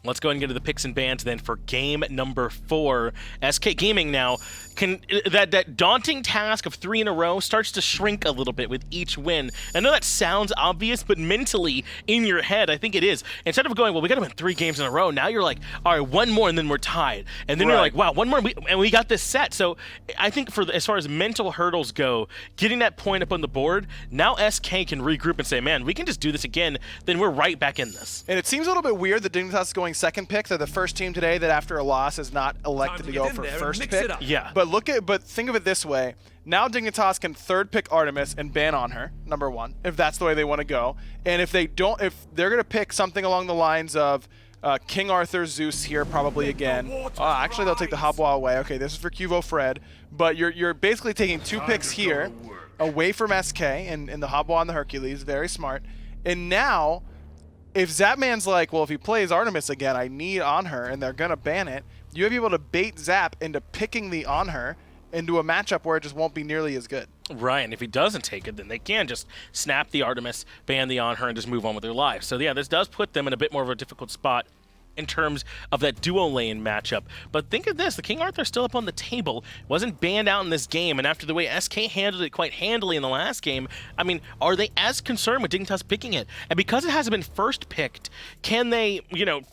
Let's go ahead and get to the picks and bans then for game number 4. SK Gaming now, that daunting task of 3 in a row starts to shrink a little bit with each win. I know that sounds obvious, but mentally in your head, I think it is. Instead of going, well, we got to win 3 games in a row, now you're like, all right, 1 more and then we're tied. And then you're like, wow, 1 more and we got this set. So I think as far as mental hurdles go, getting that point up on the board, now SK can regroup and say, man, we can just do this again, then we're right back in this. And it seems a little bit weird that Dignitas is going second pick. They're the first team today that after a loss is not elected to go for first pick. Yeah. But think of it this way. Now Dignitas can third pick Artemis and ban on her, number 1, if that's the way they want to go. And if they're going to pick something along the lines of King Arthur, Zeus here probably again. Actually, they'll take the Habwa away. Okay, this is for QvoFred. But you're basically taking 2 picks here away from SK and the Habwa and the Hercules. Very smart. And now, if Zapman's like, well, if he plays Artemis again, I need on her, and they're going to ban it, you have able to bait Zap into picking the on her into a matchup where it just won't be nearly as good. Right, and if he doesn't take it, then they can just snap the Artemis, ban the on her, and just move on with their lives. So yeah, this does put them in a bit more of a difficult spot in terms of that duo lane matchup. But think of this, the King Arthur still up on the table, wasn't banned out in this game, and after the way SK handled it quite handily in the last game, I mean, are they as concerned with Dignitas picking it? And because it hasn't been first picked, can they,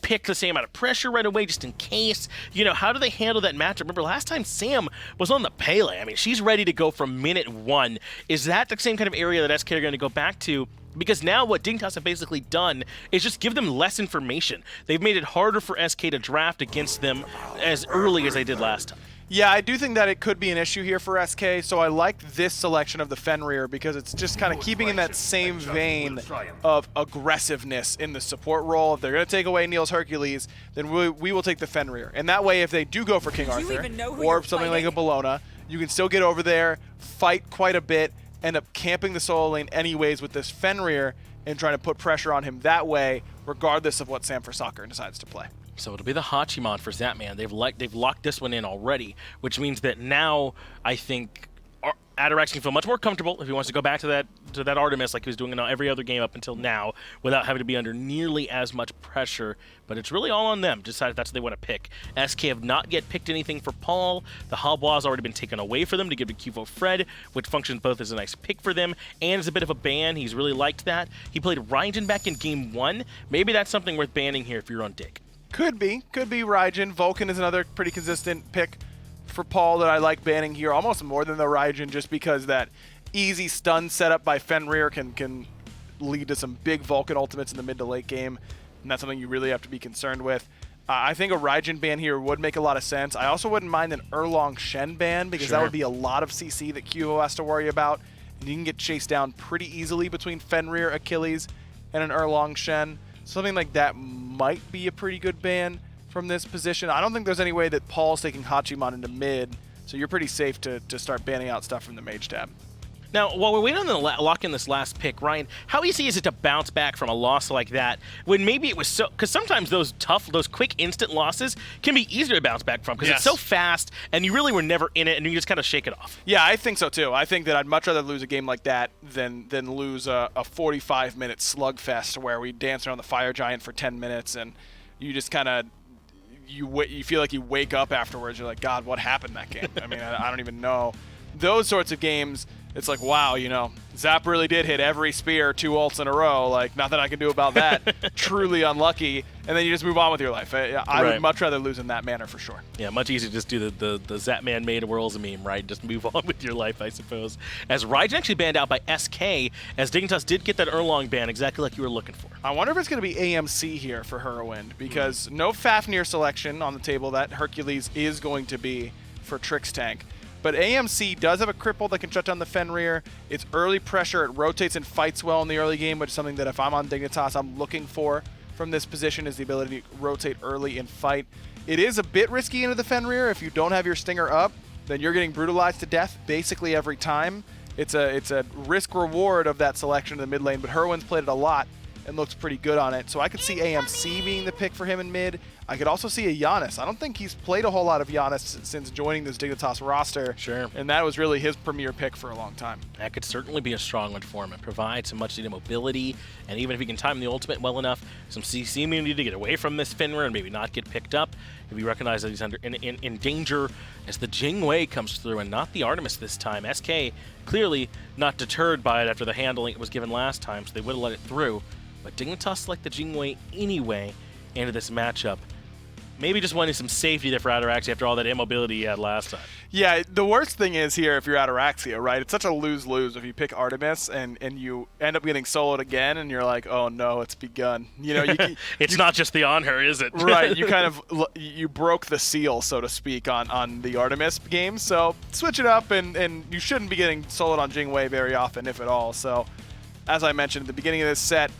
pick the same amount of pressure right away just in case? How do they handle that matchup? Remember, last time Sam was on the Pele. I mean, she's ready to go from minute 1. Is that the same kind of area that SK are going to go back to? Because now what Dignitas have basically done is just give them less information. They've made it harder for SK to draft against them as early as they did last time. Yeah, I do think that it could be an issue here for SK, so I like this selection of the Fenrir because it's just kind of keeping in that same vein of aggressiveness in the support role. If they're going to take away Neil's Hercules, then we will take the Fenrir. And that way, if they do go for King Arthur or something like a Bellona, you can still get over there, fight quite a bit, end up camping the solo lane anyways with this Fenrir and trying to put pressure on him that way, regardless of what Sam for Soccer decides to play. So it'll be the Hachiman for Zapman. They've locked this one in already, which means that now I think Ataraxia can feel much more comfortable if he wants to go back to that Artemis like he was doing in every other game up until now without having to be under nearly as much pressure. But it's really all on them to decide if that's what they want to pick. SK have not yet picked anything for Paul. The Habwa has already been taken away for them to give to QvoFred, which functions both as a nice pick for them and as a bit of a ban. He's really liked that. He played Raijin back in game 1. Maybe that's something worth banning here if you're on Dig. Could be Raijin. Vulcan is another pretty consistent pick for Paul that I like banning here, almost more than the Raijin, just because that easy stun setup by Fenrir can lead to some big Vulcan ultimates in the mid to late game, and that's something you really have to be concerned with. I think a Raijin ban here would make a lot of sense. I also wouldn't mind an Erlong Shen ban, because that would be a lot of CC that Qvo has to worry about, and you can get chased down pretty easily between Fenrir, Achilles, and an Erlong Shen. Something like that might be a pretty good ban from this position. I don't think there's any way that Paul's taking Hachiman into mid, so you're pretty safe to start banning out stuff from the mage tab. Now, while we're waiting on the lock in this last pick, Ryan, how easy is it to bounce back from a loss like that when maybe it was so... Because sometimes those quick instant losses can be easier to bounce back from because it's so fast and you really were never in it and you just kind of shake it off. Yeah, I think so too. I think that I'd much rather lose a game like that than lose a 45-minute slugfest where we dance around the fire giant for 10 minutes and you just kind of... You feel like you wake up afterwards. You're like, God, what happened that game? I mean, I don't even know. Those sorts of games... It's like, wow, Zap really did hit every spear 2 ults in a row. Like, nothing I can do about that. Truly unlucky. And then you just move on with your life. I would much rather lose in that manner for sure. Yeah, much easier to just do the Zapman made worlds a meme, right? Just move on with your life, I suppose. As Raijin actually banned out by SK, as Dignitas did get that Erlong ban exactly like you were looking for. I wonder if it's going to be AMC here for Hurriwind, because no Fafnir selection on the table. That Hercules is going to be for Trixtank. But AMC does have a cripple that can shut down the Fenrir. It's early pressure. It rotates and fights well in the early game, which is something that if I'm on Dignitas, I'm looking for from this position, is the ability to rotate early and fight. It is a bit risky into the Fenrir. If you don't have your Stinger up, then you're getting brutalized to death basically every time. It's a risk-reward of that selection in the mid lane, but Hurriwind's played it a lot and looks pretty good on it. So I could see AMC being the pick for him in mid. I could also see a Giannis. I don't think he's played a whole lot of Giannis since joining this Dignitas roster. Sure. And that was really his premier pick for a long time. That could certainly be a strong one for him. It provides some much needed mobility, and even if he can time the ultimate well enough, some CC immunity to get away from this Fenrir and maybe not get picked up. If you recognize that he's in danger as the Jing Wei comes through and not the Artemis this time. SK clearly not deterred by it after the handling it was given last time, so they would have let it through. But Dignitas select the Jing Wei anyway into this matchup. Maybe just wanting some safety there for Ataraxia after all that immobility he had last time. Yeah, the worst thing is here if you're Ataraxia, right? It's such a lose-lose if you pick Artemis and you end up getting soloed again and you're like, oh no, it's begun. You know, it's not just the on her, is it? Right, you kind of you broke the seal, so to speak, on the Artemis game. So switch it up, and you shouldn't be getting soloed on Jing Wei very often, if at all. So as I mentioned at the beginning of this set,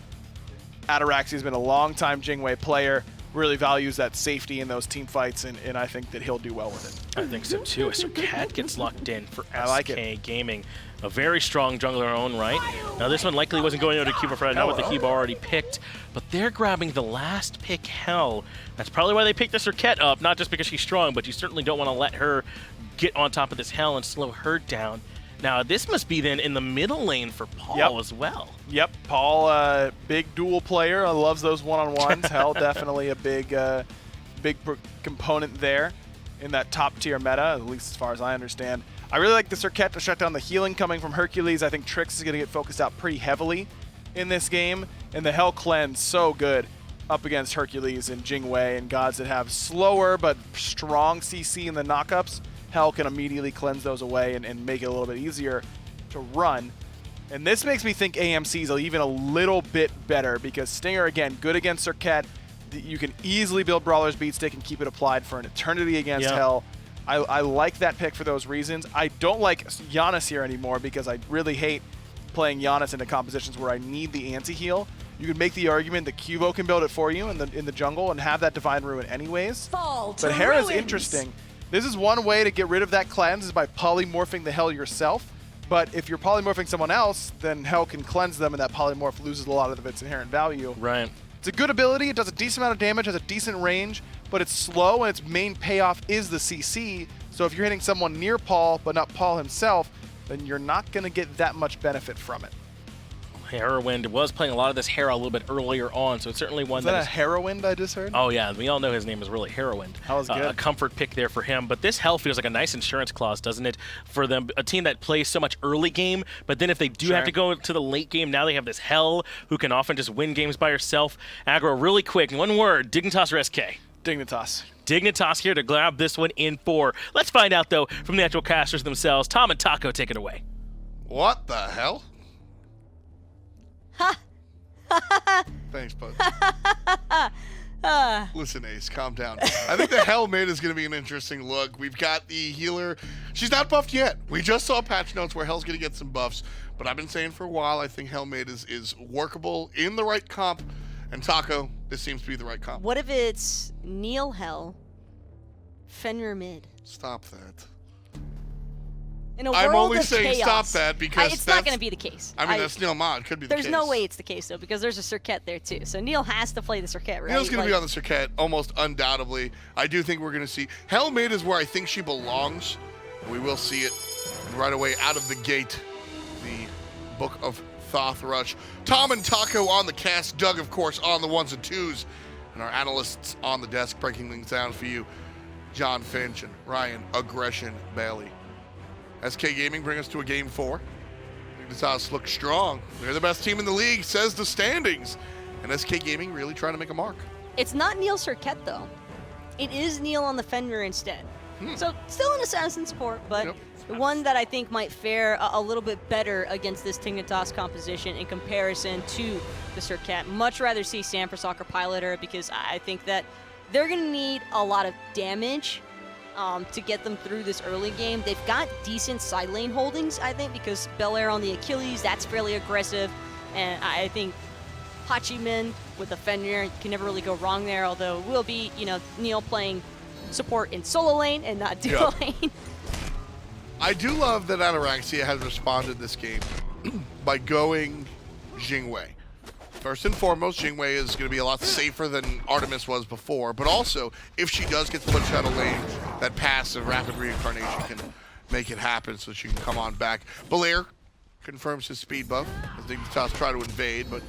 Ataraxia's been a long-time Jing Wei player. Really values that safety in those team fights, and I think that he'll do well with it. I think so too. Serqet gets locked in for I like SK Gaming. A very strong jungler in her own right. Now this one likely wasn't going over to QvoFred, not with the Cube already picked, but they're grabbing the last pick, Hell. That's probably why they picked the Serqet up, not just because she's strong, but you certainly don't want to let her get on top of this Hell and slow her down. Now, this must be then in the middle lane for Paul as well. Yep, Paul, big duel player, loves those one-on-ones. Hell, definitely a big component there in that top-tier meta, at least as far as I understand. I really like the Serqet to shut down the healing coming from Hercules. I think Trix is going to get focused out pretty heavily in this game, and the Hell cleanse so good up against Hercules and Jing Wei and gods that have slower but strong CC in the knockups. Hell can immediately cleanse those away and make it a little bit easier to run. And this makes me think AMC's even a little bit better because Stinger, again, good against Serqet. You can easily build Brawler's Beat Stick and keep it applied for an eternity against Hell. I like that pick for those reasons. I don't like Giannis here anymore because I really hate playing Giannis into compositions where I need the anti-heal. You could make the argument that Quvo can build it for you in the jungle and have that Divine Ruin anyways. But Hera's interesting. This is one way to get rid of that cleanse is by polymorphing the Hell yourself. But if you're polymorphing someone else, then Hell can cleanse them and that polymorph loses a lot of its inherent value. Right. It's a good ability. It does a decent amount of damage, has a decent range, but it's slow and its main payoff is the CC. So if you're hitting someone near Paul, but not Paul himself, then you're not going to get that much benefit from it. Hurriwind was playing a lot of this Hera a little bit earlier on, so it's certainly one is that a Hurriwind I just heard? Oh yeah, we all know his name is really Hurriwind. That was good. A comfort pick there for him, but this Hell feels like a nice insurance clause, doesn't it? For them, a team that plays so much early game, but then if they do have to go to the late game, now they have this Hell who can often just win games by herself. Aggro really quick, one word, Dignitas or SK? Dignitas. Dignitas here to grab this one in 4. Let's find out though from the actual casters themselves. Tom and Taco, take it away. What the hell? Thanks, bud. Listen, Ace, calm down. I think the Hell mid is going to be an interesting look. We've got the healer. She's not buffed yet. We just saw patch notes where Hell's going to get some buffs. But I've been saying for a while, I think Hell mid is workable in the right comp. And Taco, this seems to be the right comp. What if it's Neil Hell, Fenrir mid? Stop that. In a world I'm only of saying chaos, stop that because it's not going to be the case. I mean, that's NeilMah. It could be the case. There's no way it's the case, though, because there's a Serqet there, too. So Neil has to play the Serqet, right? Neil's going to be on the Serqet, almost undoubtedly. I do think we're going to see. Hell mid is where I think she belongs. We will see it right away out of the gate. The Book of Thoth Rush. Tom and Taco on the cast. Doug, of course, on the 1s and 2s. And our analysts on the desk breaking things down for you. John Finch and Ryan Aggression Bailey. SK Gaming bring us to a game 4. Dignitas looks strong. They're the best team in the league, says the standings. And SK Gaming really trying to make a mark. It's not Neil Serqet, though. It is Neil on the Fenrir instead. So still an assassin support, but the one that I think might fare a little bit better against this Dignitas composition in comparison to the Serqet. Much rather see Sanford Soccer pilot her because I think that they're going to need a lot of damage to get them through this early game. They've got decent side lane holdings, I think, because Belair on the Achilles, that's fairly aggressive. And I think Hachiman with the Fenrir, you can never really go wrong there, although it will be, Neil playing support in solo lane and not duo lane. I do love that Ataraxia has responded this game by going Jing Wei. First and foremost, Jingwei is going to be a lot safer than Artemis was before, but also, if she does get pushed out of lane, that passive rapid reincarnation can make it happen so she can come on back. Belair confirms his speed buff as Dignitas try to invade, but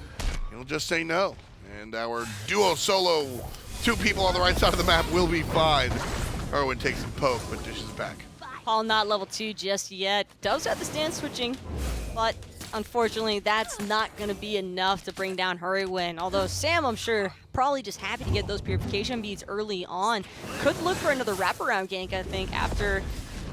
he'll just say no. And our duo solo, 2 people on the right side of the map will be fine. Hurriwind takes a poke, but dishes back. Paul not level 2 just yet. Does have the stance switching, but unfortunately that's not going to be enough to bring down Hurriwind. Although Sam, I'm sure, probably just happy to get those purification beads early on. Could look for another wraparound gank, I think, after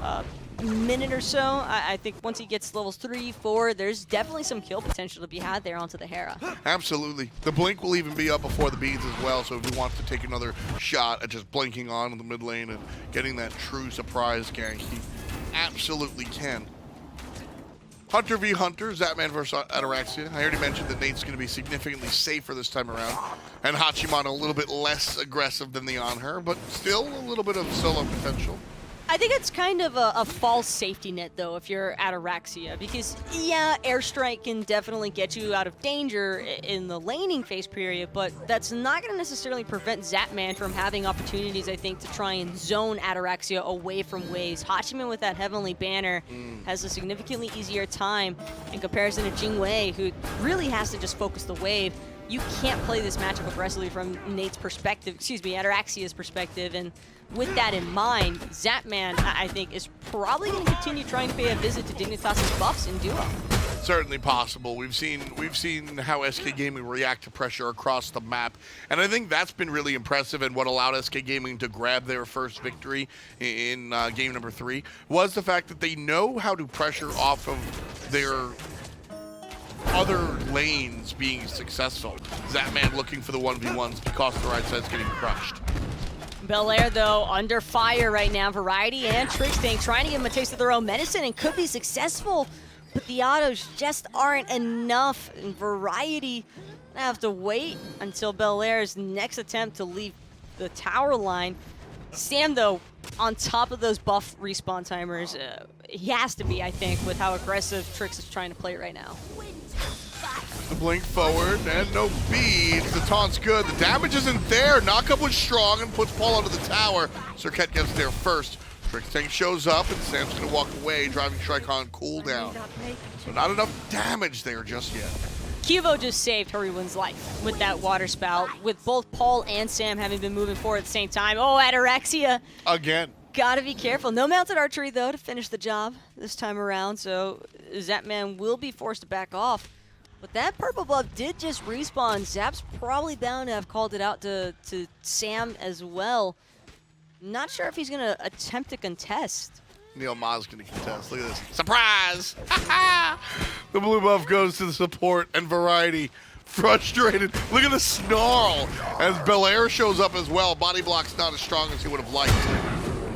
a minute or so. I think once he gets levels 3, 4, there's definitely some kill potential to be had there onto the Hera. Absolutely. The blink will even be up before the beads as well, so if he wants to take another shot at just blinking on in the mid lane and getting that true surprise gank, he absolutely can. Hunter v Hunter, Zapman versus Ataraxia. I already mentioned that Nate's going to be significantly safer this time around, and Hachiman a little bit less aggressive than the On-Her, but still a little bit of solo potential. I think it's kind of a false safety net, though, if you're Ataraxia, because, yeah, airstrike can definitely get you out of danger in the laning phase period, but that's not going to necessarily prevent Zapman from having opportunities, I think, to try and zone Ataraxia away from waves. Hachiman with that Heavenly Banner has a significantly easier time in comparison to Jingwei, who really has to just focus the wave. You can't play this matchup aggressively from Nate's perspective, Ataraxia's perspective, and with that in mind, Zapman, I think, is probably going to continue trying to pay a visit to Dignitas' buffs in duo. Certainly possible. We've seen how SK Gaming react to pressure across the map, and I think that's been really impressive. And what allowed SK Gaming to grab their first victory in game number 3 was the fact that they know how to pressure off of their other lanes being successful. Zapman looking for the 1v1s because the right side's getting crushed. Belair, though, under fire right now. Variety and Trixtank trying to give him a taste of their own medicine and could be successful, but the autos just aren't enough. And Variety gonna have to wait until Belair's next attempt to leave the tower line. Sam, though, on top of those buff respawn timers, he has to be, I think, with how aggressive Trix is trying to play right now. The blink forward and no beads. The taunt's good. The damage isn't there. Knockup was strong and puts Paul onto the tower. Serqet gets there first. Trixtank shows up and Sam's gonna walk away, driving strike on cooldown. So not enough damage there just yet. Qvo just saved Hurriwind's life with that water spout, with both Paul and Sam having been moving forward at the same time. Oh, Ataraxia. Again. Gotta be careful. No mounted archery, though, to finish the job this time around, so Zapman will be forced to back off. But that purple buff did just respawn. Zap's probably bound to have called it out to Sam as well. Not sure if he's going to attempt to contest. NeilMah's going to contest. Look at this. Surprise! The blue buff goes to the support and Variety. Frustrated. Look at the snarl as Belair shows up as well. Body block's not as strong as he would have liked.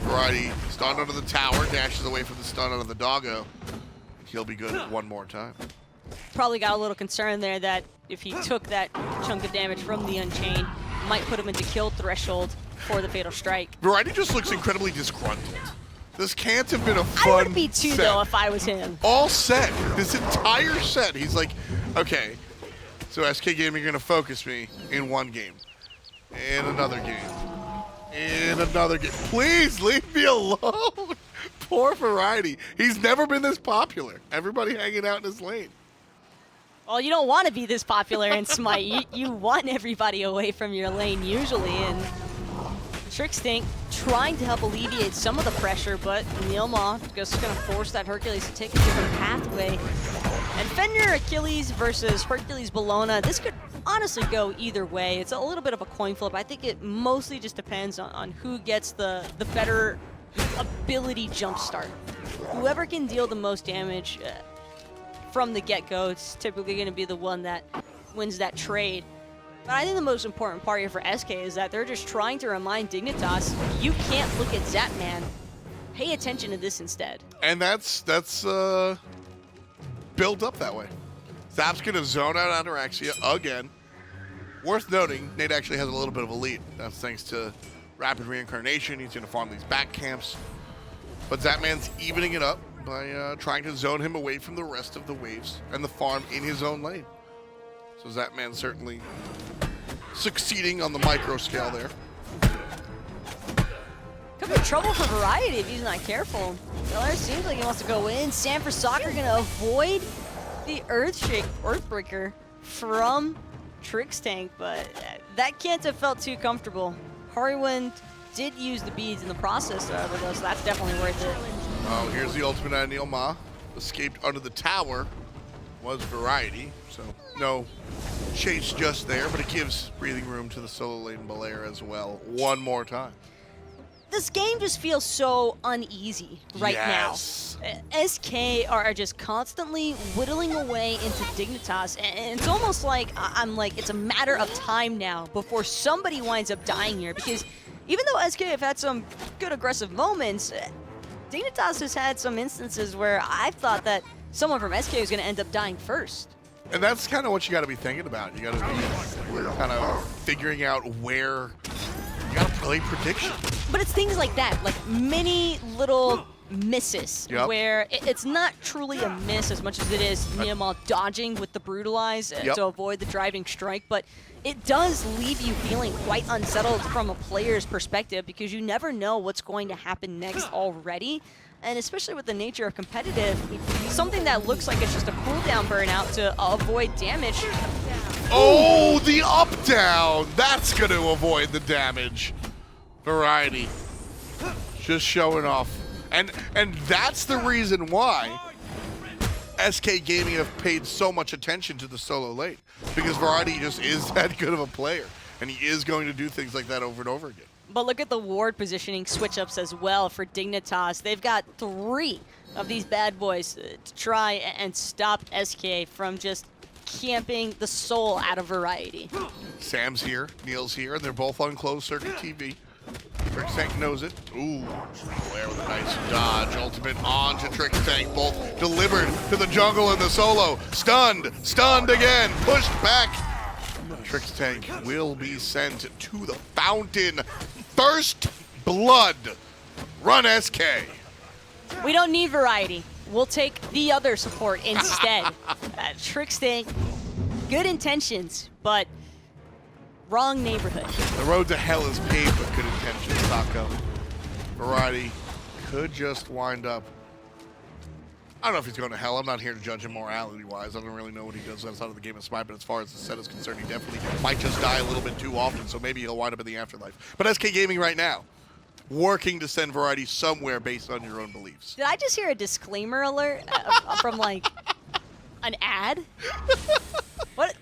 Variety stunned under the tower, dashes away from the stun out of the doggo. He'll be good one more time. Probably got a little concern there that if he took that chunk of damage from the Unchained, might put him into kill threshold for the Fatal Strike. Variety just looks incredibly disgruntled. This can't have been a fun I would be too, set. though, if I was him. All set. This entire set. He's like, okay, so SK Gaming, you're going to focus me in one game. In another game. In another game. Please leave me alone. Poor Variety. He's never been this popular. Everybody hanging out in his lane. Well, you don't want to be this popular in SMITE. You want everybody away from your lane usually, and Trixtank trying to help alleviate some of the pressure, but NeilMah just going to force that Hercules to take a different pathway. And Fenrir Achilles versus Hercules Bellona, this could honestly go either way. It's a little bit of a coin flip. I think it mostly just depends on who gets the better ability jump start. Whoever can deal the most damage from the get-go, it's typically going to be the one that wins that trade. But I think the most important part here for SK is that they're just trying to remind Dignitas, you can't look at Zapman. Pay attention to this instead. And that's built up that way. Zap's going to zone out Ataraxia again. Worth noting, Nate actually has a little bit of a lead. That's thanks to rapid reincarnation. He's going to farm these back camps. But Zapman's evening it up by trying to zone him away from the rest of the waves and the farm in his own lane. So So Zapman certainly succeeding on the micro scale there. Could be trouble for Variety if he's not careful. Belair seems like he wants to go in. Sam for Soccer gonna avoid the Earthbreaker from Trixtank, but that can't have felt too comfortable. Hurriwind did use the beads in the process, however, though, so that's definitely worth it. Oh, here's the ultimate on NeilMah. Escaped under the tower was Variety, so no chase just there, but it gives breathing room to the solo lane Belair as well one more time. This game just feels so uneasy right Yes. now. SK are just constantly whittling away into Dignitas, and it's almost like it's a matter of time now before somebody winds up dying here, because even though SK have had some good aggressive moments, Dignitas has had some instances where I've thought that someone from SK was going to end up dying first. And that's kind of what you got to be thinking about. You got to be kind of figuring out where you got to play prediction. But it's things like that, like many little misses, Yep. where it's not truly a miss as much as it is NeilMah dodging with the Brutalize Yep. to avoid the driving strike, but it does leave you feeling quite unsettled from a player's perspective, because you never know what's going to happen next already. And especially with the nature of competitive, something that looks like it's just a cooldown burnout to avoid damage. Oh, the up down! That's going to avoid the damage. Variety. Just showing off. And that's the reason why SK Gaming have paid so much attention to the solo lane. Because Variety just is that good of a player. And he is going to do things like that over and over again. But look at the ward positioning switch-ups as well for Dignitas. They've got 3 of these bad boys to try and stop SK from just camping the soul out of Variety. Sam's here, Neil's here. They're both on closed circuit TV. Trixtank knows it. Ooh, Belair with a nice dodge. Ultimate on to Trixtank. Both delivered to the jungle and the solo. Stunned again, pushed back. Trixtank will be sent to the fountain. First blood. Run SK. We don't need Variety. We'll take the other support instead. Trixtank, good intentions, but wrong neighborhood. The road to hell is paved with good intentions, Taco. Variety could just wind up. I don't know if he's going to hell. I'm not here to judge him morality-wise. I don't really know what he does outside of the game of SMITE, but as far as the set is concerned, he definitely might just die a little bit too often, so maybe he'll wind up in the afterlife. But SK Gaming right now, working to send Variety somewhere based on your own beliefs. Did I just hear a disclaimer alert from, like, an ad? What?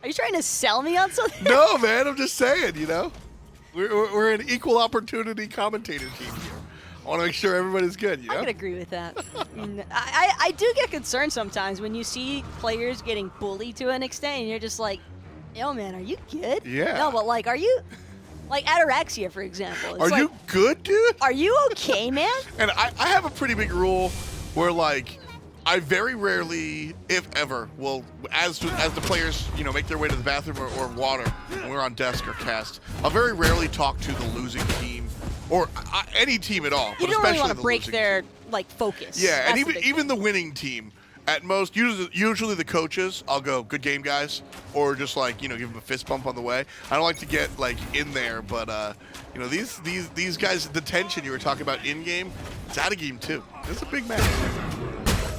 Are you trying to sell me on something? No, man, I'm just saying, you know? We're an equal opportunity commentator team here. I want to make sure everybody's good, you know? I could agree with that. I do get concerned sometimes when you see players getting bullied to an extent, and you're just like, yo, man, are you good? Yeah. No, but, like, are you... Like Ataraxia, for example. It's Are like, you good, dude? Are you okay, man? And I have a pretty big rule where, like, I very rarely, if ever, will, as the players, you know, make their way to the bathroom or water when we're on desk or cast, I'll very rarely talk to the losing team or any team at all. You but don't really especially want to the break losing their team. like focus. Yeah, That's and the big even thing. the winning team, at most, usually the coaches, I'll go, good game, guys, or just like, you know, give them a fist bump on the way. I don't like to get like in there, but you know, these guys, the tension you were talking about in game, it's out of game too. It's a big match.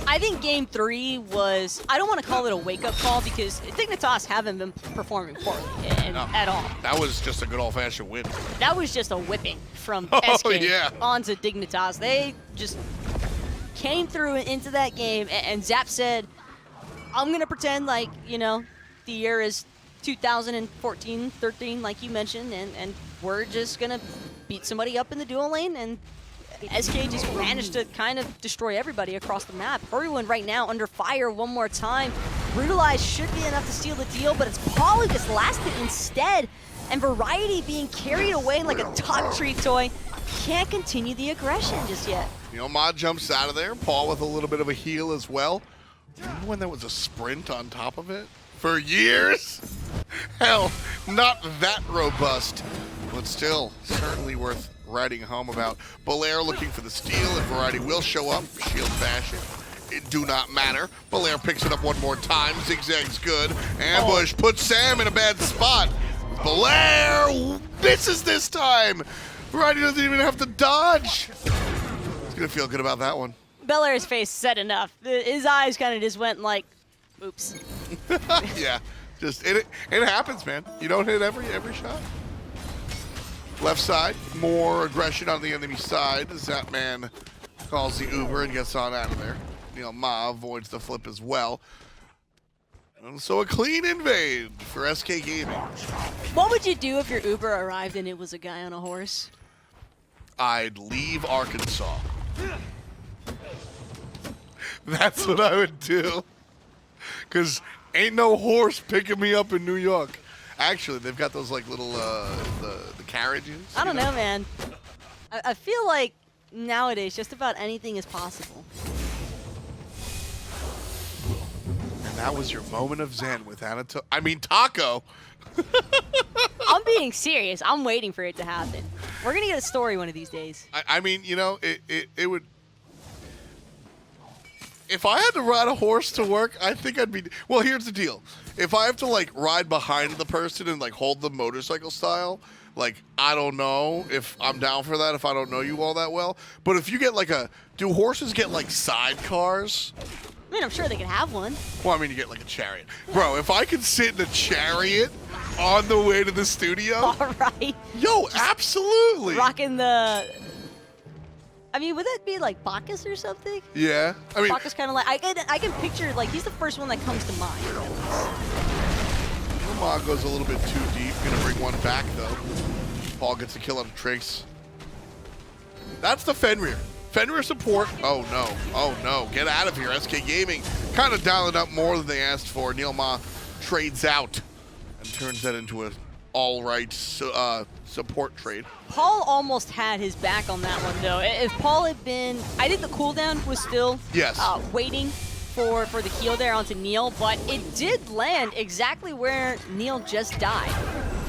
I think Game 3 was, I don't want to call it a wake-up call because Dignitas haven't been performing poorly at all. That was just a good old-fashioned win. That was just a whipping from Oh, SK yeah. onto Dignitas. They just came through and into that game, and Zap said, I'm going to pretend like, you know, the year is 2014, 13, like you mentioned, and we're just going to beat somebody up in the dual lane, and SK just managed to kind of destroy everybody across the map. Hurriwind right now under fire one more time. Brutalize should be enough to seal the deal, but it's Paul who gets lasted instead. And Variety being carried away like a top tree toy can't continue the aggression just yet. NeilMah jumps out of there. Paul with a little bit of a heal as well. Remember when there was a sprint on top of it? For years? Hell, not that robust, but still certainly worth writing home about. Belair looking for the steal, and Variety will show up. Shield fashion it do not matter. Belair picks it up one more time. Zigzag's good. Ambush puts Sam in a bad spot. Belair misses this time. Variety doesn't even have to dodge. He's gonna feel good about that one. Belair's face said enough. His eyes kind of just went like, oops. Yeah, just it happens, man. You don't hit every shot. Left side, more aggression on the enemy side. Zapman calls the Uber and gets on out of there. NeilMah avoids the flip as well. And so a clean invade for SK Gaming. What would you do if your Uber arrived and it was a guy on a horse? I'd leave Arkansas. That's what I would do. Because ain't no horse picking me up in New York. Actually, they've got those like little the carriages. I don't know, man. I feel like nowadays just about anything is possible. And that was your moment of zen with Taco. I'm being serious. I'm waiting for it to happen. We're gonna get a story one of these days. I mean, you know, it would. If I had to ride a horse to work, I think I'd be. Well, here's the deal. If I have to like ride behind the person and like hold the motorcycle style, like I don't know if I'm down for that if I don't know you all that well. But if you get like do horses get like sidecars? I mean, I'm sure they could have one. Well, I mean, you get like a chariot. Bro, if I could sit in a chariot on the way to the studio. All right. Yo, absolutely. Rocking the. I mean, would that be like Bacchus or something? Yeah. I mean, Bacchus kind of like I can picture like he's the first one that comes to mind. NeilMah goes a little bit too deep. Gonna bring one back though. Paul gets a kill on Trix. That's the Fenrir. Fenrir support. Oh no. Oh no. Get out of here, SK Gaming. Kind of dialing up more than they asked for. NeilMah trades out and turns that into an all-right support trade. Paul almost had his back on that one though. If Paul had been, I think the cooldown was still waiting for the heal there onto Neil, but it did land exactly where Neil just died.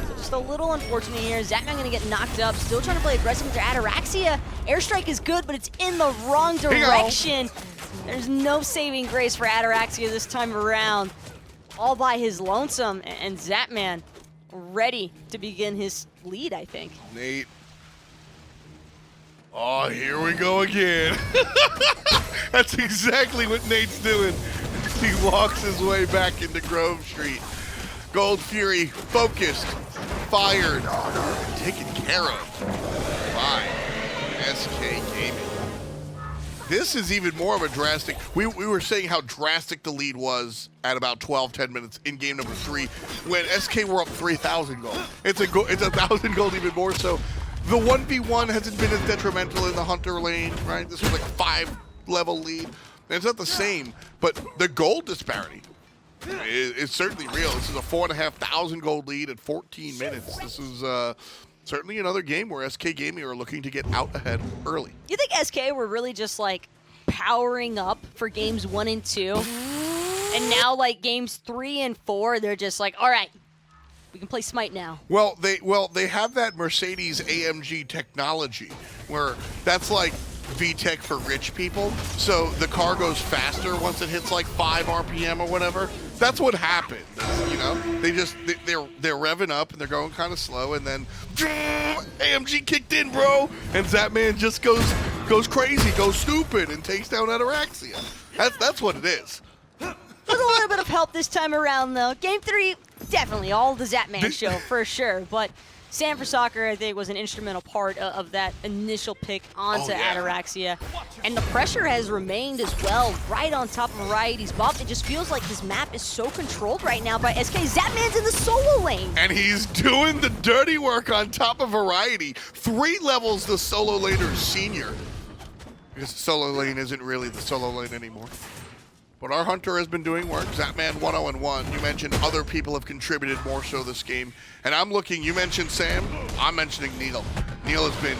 So just a little unfortunate here. Zapman gonna get knocked up, still trying to play aggressive with their Ataraxia. Airstrike is good, but it's in the wrong direction. There's no saving grace for Ataraxia this time around. All by his lonesome, and Zapman ready to begin his lead, I think. Nate. Oh, here we go again. That's exactly what Nate's doing. He walks his way back into Grove Street. Gold Fury, focused, fired, taken care of by SK Gaming. This is even more of a drastic. We were saying how drastic the lead was at about 10 minutes in game number 3 when SK were up 3,000 gold. It's 1,000 gold even more so. The 1v1 hasn't been as detrimental in the Hunter lane, right? This was like a 5-level lead. And it's not the same, but the gold disparity is certainly real. This is a 4,500 gold lead at 14 minutes. This is certainly another game where SK Gaming are looking to get out ahead early. You think SK were really just like powering up for games 1 and 2, and now like games 3 and 4, they're just like, all right, we can play SMITE now. Well, they have that Mercedes AMG technology where that's like VTEC for rich people. So the car goes faster once it hits like 5 RPM or whatever. That's what happened. You know, they're revving up and they're going kind of slow, and then AMG kicked in, bro, and Zapman just goes crazy, goes stupid, and takes down Ataraxia. That's what it is. With a little bit of help this time around, though. Game 3, definitely all the Zapman show for sure, but Sam for Soccer, I think, was an instrumental part of that initial pick onto Ataraxia. And the pressure has remained as well, right on top of Variety's buff. It just feels like this map is so controlled right now by SK. Zapman's in the solo lane. And he's doing the dirty work on top of Variety. 3 levels the solo laner's senior. Because the solo lane isn't really the solo lane anymore. But our Hunter has been doing work. Zapman 1-0-1. You mentioned other people have contributed more so this game. And I'm looking, you mentioned Sam, I'm mentioning Neil. Neil has been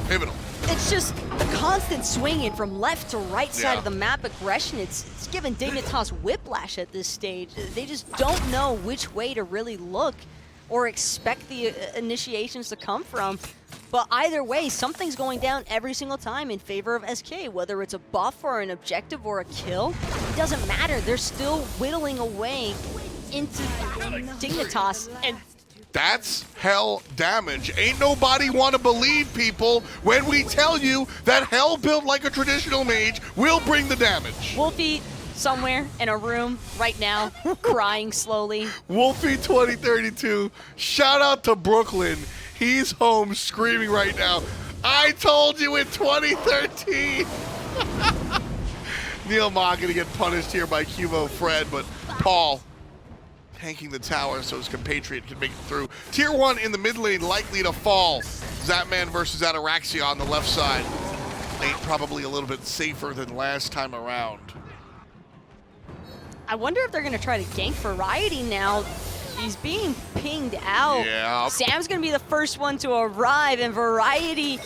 pivotal. It's just the constant swinging from left to right side of the map aggression. It's given Dignitas whiplash at this stage. They just don't know which way to really look or expect the initiations to come from. But either way, something's going down every single time in favor of SK, whether it's a buff or an objective or a kill. It doesn't matter. They're still whittling away into Dignitas. And that's hell damage. Ain't nobody want to believe, people, when we tell you that hell built like a traditional mage will bring the damage. Wolfie somewhere in a room right now, crying slowly. Wolfie 2032, shout out to Brooklyn. He's home screaming right now. I told you in 2013. NeilMah gonna get punished here by QvoFred, but Paul tanking the tower so his compatriot can make it through. Tier 1 in the mid lane likely to fall. Zapman versus Ataraxia on the left side. Lane probably a little bit safer than last time around. I wonder if they're going to try to gank Variety now. He's being pinged out. Yeah. Sam's going to be the first one to arrive, and Variety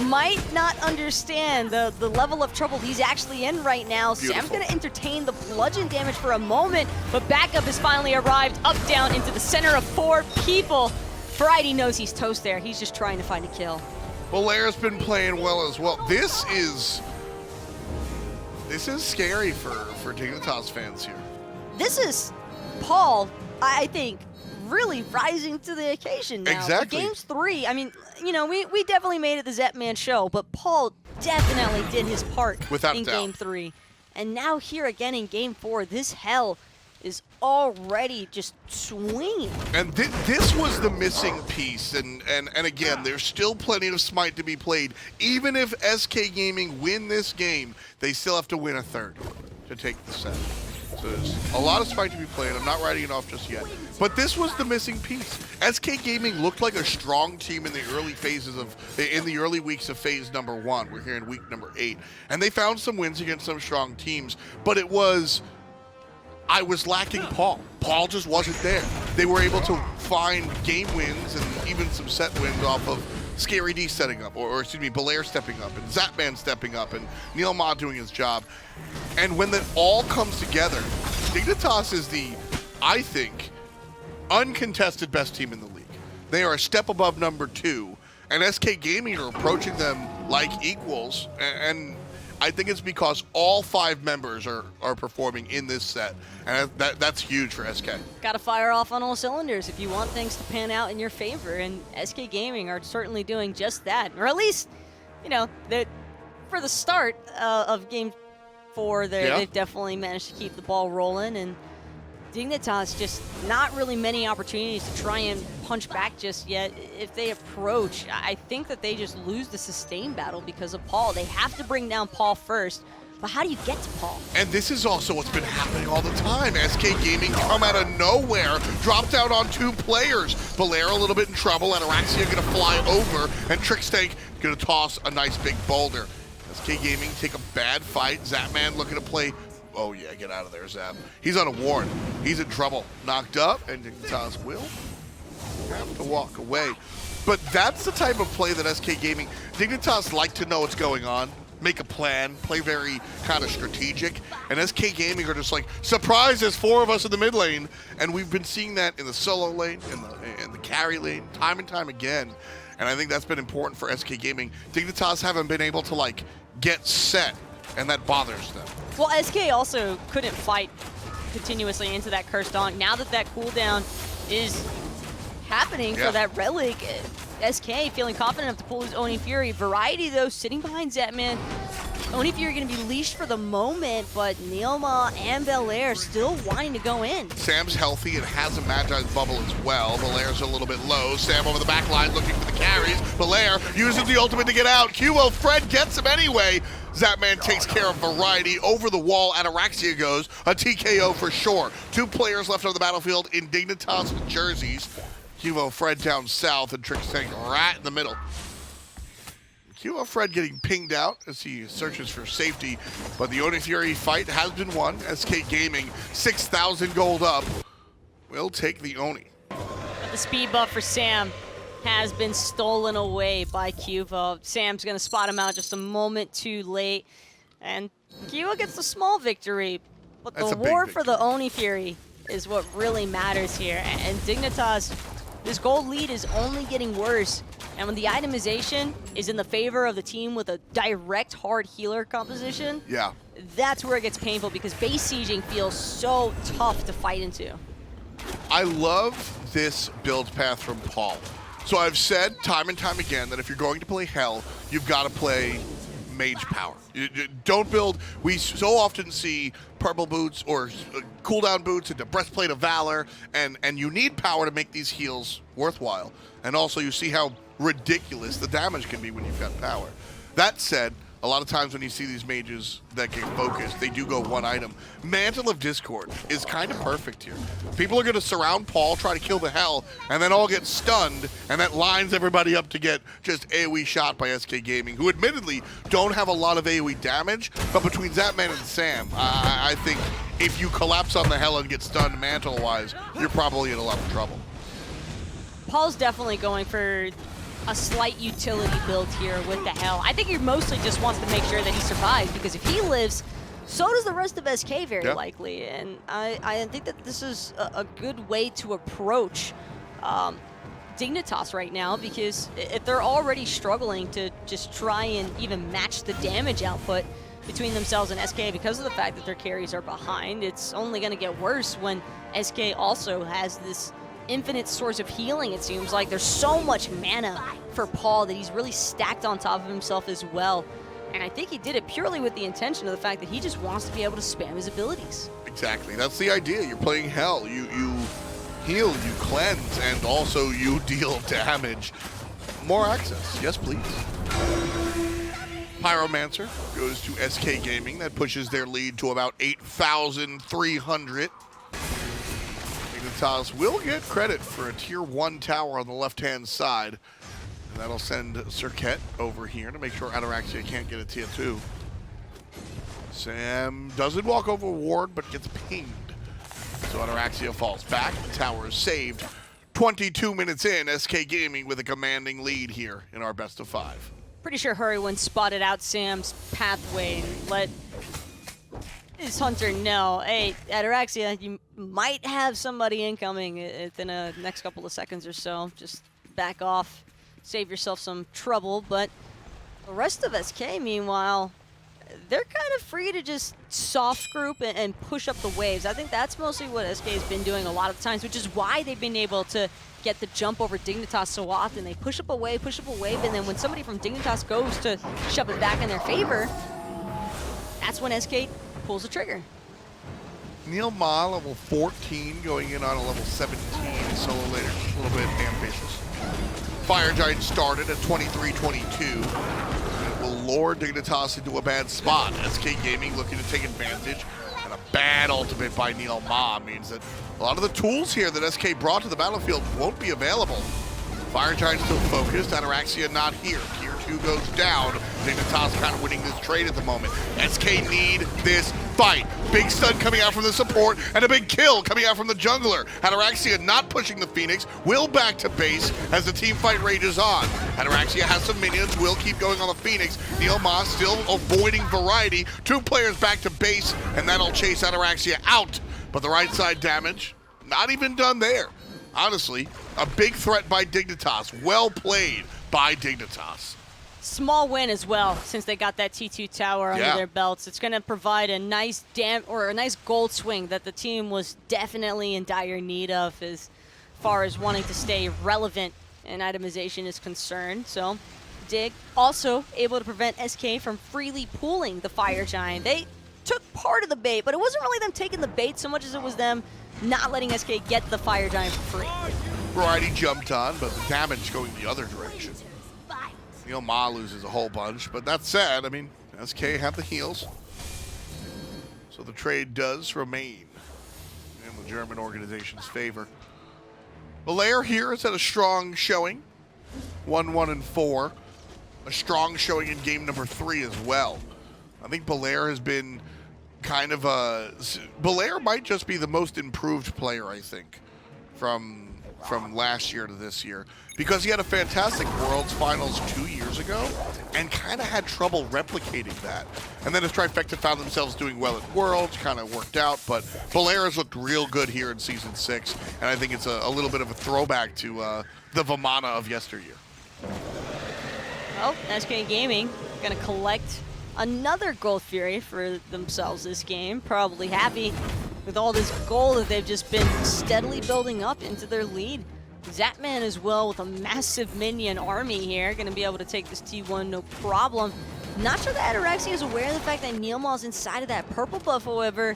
might not understand the level of trouble he's actually in right now. Beautiful. Sam's going to entertain the bludgeon damage for a moment, but backup has finally arrived, up, down, into the center of 4 people. Variety knows he's toast there. He's just trying to find a kill. Belair's been playing well as well. This is scary for Dignitas fans here. This is Paul, I think, really rising to the occasion now. Exactly. For games 3, I mean, you know, we definitely made it the Zapman show, but Paul definitely did his part Without in doubt. game 3. And now here again in game 4, this hell is already just swinging. And this was the missing piece, and again, there's still plenty of SMITE to be played. Even if SK Gaming win this game, they still have to win a third to take the set. So there's a lot of SMITE to be played. I'm not writing it off just yet. But this was the missing piece. SK Gaming looked like a strong team in the early weeks of phase number 1. We're here in week number 8. And they found some wins against some strong teams, but I was lacking Paul. Paul just wasn't there. They were able to find game wins and even some set wins off of Scary D setting up, or excuse me, Belair stepping up, and Zapman stepping up, and NeilMah doing his job. And when that all comes together, Dignitas is the, I think, uncontested best team in the league. They are a step above number 2, and SK Gaming are approaching them like equals, and I think it's because all 5 members are performing in this set, and that's huge for SK. Got to fire off on all cylinders if you want things to pan out in your favor, and SK Gaming are certainly doing just that. Or at least, you know, for the start of Game 4, they've definitely managed to keep the ball rolling, and Dignitas just not really many opportunities to try and punch back just yet. If they approach, I think that they just lose the sustain battle because of Paul. They have to bring down Paul first, but how do you get to Paul? And this is also what's been happening all the time. SK Gaming come out of nowhere, dropped out on 2 players. Belair a little bit in trouble, Ataraxia gonna fly over, and Trixtank gonna toss a nice big boulder. SK Gaming take a bad fight. Zapman looking to play. Oh yeah, get out of there, Zap. He's on a warn. He's in trouble. Knocked up, and Dignitas will have to walk away. But that's the type of play that SK Gaming, Dignitas like to know what's going on, make a plan, play very kind of strategic, and SK Gaming are just like, surprise, there's 4 of us in the mid lane, and we've been seeing that in the solo lane, in the carry lane, time and time again, and I think that's been important for SK Gaming. Dignitas haven't been able to like get set, and that bothers them. Well, SK also couldn't fight continuously into that Cursed Donk. Now that that cooldown is happening for that Relic, SK feeling confident enough to pull his Oni Fury. Variety, though, sitting behind Zapman. Oni Fury going to be leashed for the moment, but NeilMah and Belair still wanting to go in. Sam's healthy and has a Magi's bubble as well. Belair's a little bit low. Sam over the back line looking for the carries. Belair uses the ultimate to get out. QvoFred gets him anyway. Zapman takes care of Variety. Over the wall, Ataraxia goes. A TKO for sure. 2 players left on the battlefield in Dignitas jerseys. QvoFred down south and Trixtank right in the middle. QvoFred getting pinged out as he searches for safety, but the Oni Fury fight has been won. SK Gaming, 6,000 gold up, will take the Oni. But the speed buff for Sam has been stolen away by Qvo. Sam's going to spot him out just a moment too late, and Qvo gets the small victory, but the war for the Oni Fury is what really matters here, and Dignitas this gold lead is only getting worse. And when the itemization is in the favor of the team with a direct hard healer composition, Yeah. that's where it gets painful because base sieging feels so tough to fight into. I love this build path from Paul. So I've said time and time again that if you're going to play Hell, you've got to play mage power. You don't build, we so often see purple boots or cooldown boots into breastplate of valor, and you need power to make these heals worthwhile. And also you see how ridiculous the damage can be when you've got power. That said, a lot of times when you see these mages that get focused, they do go one item. Mantle of Discord is kind of perfect here. People are going to surround Paul, try to kill the Hell, and then all get stunned, and that lines everybody up to get just AoE shot by SK Gaming, who admittedly don't have a lot of AoE damage, but between Zapman and Sam, I think if you collapse on the Hell and get stunned mantle-wise, you're probably in a lot of trouble. Paul's definitely going for a slight utility build here with the Hell. I think he mostly just wants to make sure that he survives, because if he lives, so does the rest of SK very likely. And I think that this is a good way to approach Dignitas right now, because if they're already struggling to just try and even match the damage output between themselves and SK because of the fact that their carries are behind, it's only going to get worse when SK also has this infinite source of healing. It seems like there's so much mana for Paul that he's really stacked on top of himself as well. And I think he did it purely with the intention of the fact that he just wants to be able to spam his abilities. Exactly. That's the idea. You're playing Hell. You heal, you cleanse, and also you deal damage. More access. Yes, please. Pyromancer goes to SK Gaming. That pushes their lead to about 8,300. Dignitas will get credit for a tier 1 tower on the left-hand side. And that'll send Serqet over here to make sure Ataraxia can't get a tier 2. Sam doesn't walk over ward, but gets pinged. So Ataraxia falls back. The tower is saved. 22 minutes in, SK Gaming with a commanding lead here in our best of 5. Pretty sure Hurriwind spotted out Sam's pathway and let his hunter know, hey, Ataraxia, you might have somebody incoming within the next couple of seconds or so. Just back off, save yourself some trouble. But the rest of SK, meanwhile, they're kind of free to just soft group and push up the waves. I think that's mostly what SK has been doing a lot of times, which is why they've been able to get the jump over Dignitas so often. They push up a wave, and then when somebody from Dignitas goes to shove it back in their favor, that's when SK pulls the trigger. NeilMah, level 14, going in on a level 17. Solo later, a little bit ambitious. Fire Giant started at 23-22. It will lure Dignitas into a bad spot. SK Gaming looking to take advantage. And a bad ultimate by NeilMah means that a lot of the tools here that SK brought to the battlefield won't be available. Fire Giant still focused. Ataraxia not here. Tier 2 goes down. Dignitas kind of winning this trade at the moment. SK need this fight. Big stun coming out from the support and a big kill coming out from the jungler. Ataraxia not pushing the Phoenix. Will back to base as the team fight rages on. Ataraxia has some minions. Will keep going on the Phoenix. NeilMah still avoiding variety. 2 players back to base, and that'll chase Ataraxia out. But the right side damage, not even done there. Honestly, a big threat by Dignitas. Well played by Dignitas. Small win as well, since they got that T2 tower under their belts. It's going to provide a nice nice gold swing that the team was definitely in dire need of as far as wanting to stay relevant and itemization is concerned. So Dig also able to prevent SK from freely pooling the Fire Giant. They took part of the bait, but it wasn't really them taking the bait so much as it was them not letting SK get the Fire Giant for free. Variety jumped on, but the damage going the other direction. NeilMah loses a whole bunch, but that said, I mean, SK have the heals. So the trade does remain in the German organization's favor. Belair here has had a strong showing. 1-1-4. A strong showing in game number 3 as well. I think Belair has been kind of a... Belair might just be the most improved player, I think, from from last year to this year, because he had a fantastic Worlds Finals 2 years ago and kind of had trouble replicating that. And then his Trifecta found themselves doing well at Worlds, kind of worked out, but Belair has looked real good here in Season 6, and I think it's a little bit of a throwback to the Vamana of yesteryear. Well, SK Gaming gonna collect another Gold Fury for themselves this game. Probably happy with all this gold that they've just been steadily building up into their lead. Zapman as well with a massive minion army here. Gonna be able to take this T1 no problem. Not sure that Ataraxia is aware of the fact that NeilMah is inside of that purple buff, however.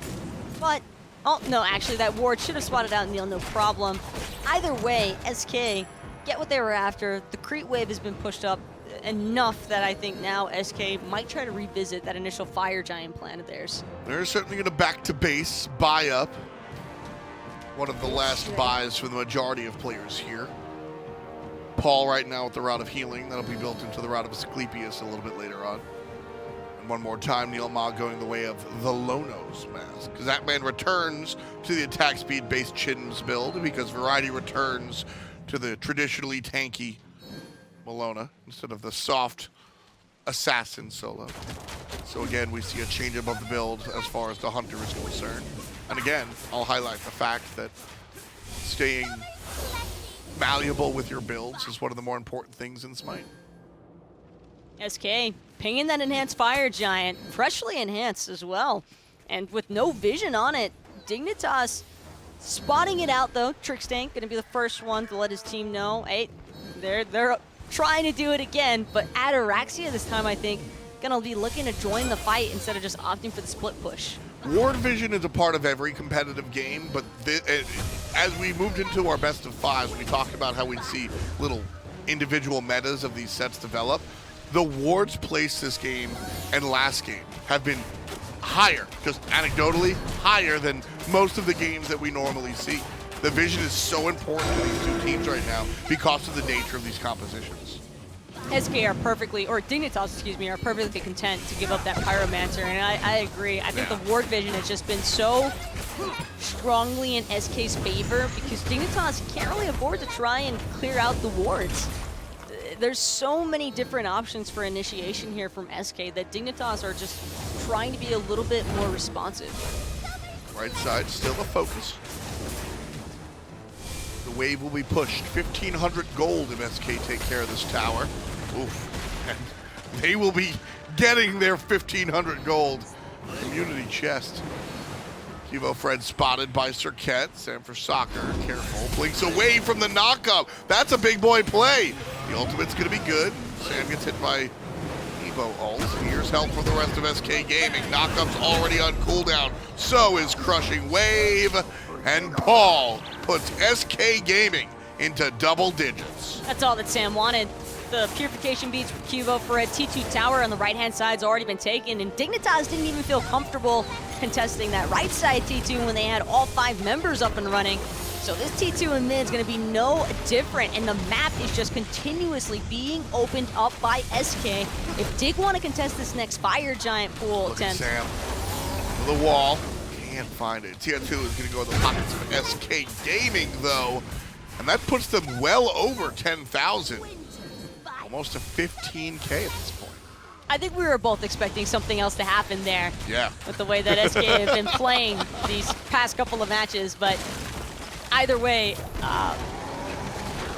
But, oh no, actually that ward should have spotted out Neil, no problem. Either way, SK get what they were after. The creep wave has been pushed up enough that I think now SK might try to revisit that initial Fire Giant plan of theirs. They're certainly going to back to base, buy up. One of the last buys for the majority of players here. Paul right now with the Rod of Healing. That'll be built into the Rod of Asclepius a little bit later on. And one more time, NeilMah going the way of the Lono's Mask. Zapman returns to the attack speed based Chin's build because Variety returns to the traditionally tanky Bellona instead of the soft assassin solo. So again, we see a change above the build as far as the Hunter is concerned. And again, I'll highlight the fact that staying malleable with your builds is one of the more important things in SMITE. SK pinging that enhanced Fire Giant, freshly enhanced as well. And with no vision on it, Dignitas spotting it out though. Trixtank gonna be the first one to let his team know, hey, they're trying to do it again, but Ataraxia this time I think gonna be looking to join the fight instead of just opting for the split push. Ward vision is a part of every competitive game, but as we moved into our best of fives, we talked about how we'd see little individual metas of these sets develop. The wards placed this game and last game have been higher, just anecdotally higher than most of the games that we normally see. The vision is so important to these two teams right now because of the nature of these compositions. SK are perfectly, or Dignitas, excuse me, are perfectly content to give up that Pyromancer, and I agree. I think the ward vision has just been so strongly in SK's favor because Dignitas can't really afford to try and clear out the wards. There's so many different options for initiation here from SK that Dignitas are just trying to be a little bit more responsive. Right side still a focus. The wave will be pushed. 1,500 gold if SK take care of this tower. Oof. And they will be getting their 1,500 gold community chest. QvoFred spotted by Serqet. Sam for soccer. Careful. Blinks away from the knockup. That's a big boy play. The ultimate's going to be good. Sam gets hit by Evo ult. Here's help from the rest of SK Gaming. Knockup's already on cooldown. So is Crushing Wave. And Paul puts SK Gaming into double digits. That's all that Sam wanted. The purification beats for QvoFred. T2 tower on the right-hand side's already been taken, and Dignitas didn't even feel comfortable contesting that right side T2 when they had all 5 members up and running. So this T2 in mid is going to be no different, and the map is just continuously being opened up by SK. If Dig want to contest this next Fire Giant pool Look at attempt. Sam to the wall. Can't find it. Tier 2 is going to go in the pockets of SK Gaming, though, and that puts them well over 10,000. Almost to 15K at this point. I think we were both expecting something else to happen there. Yeah. With the way that SK have been playing these past couple of matches, but either way,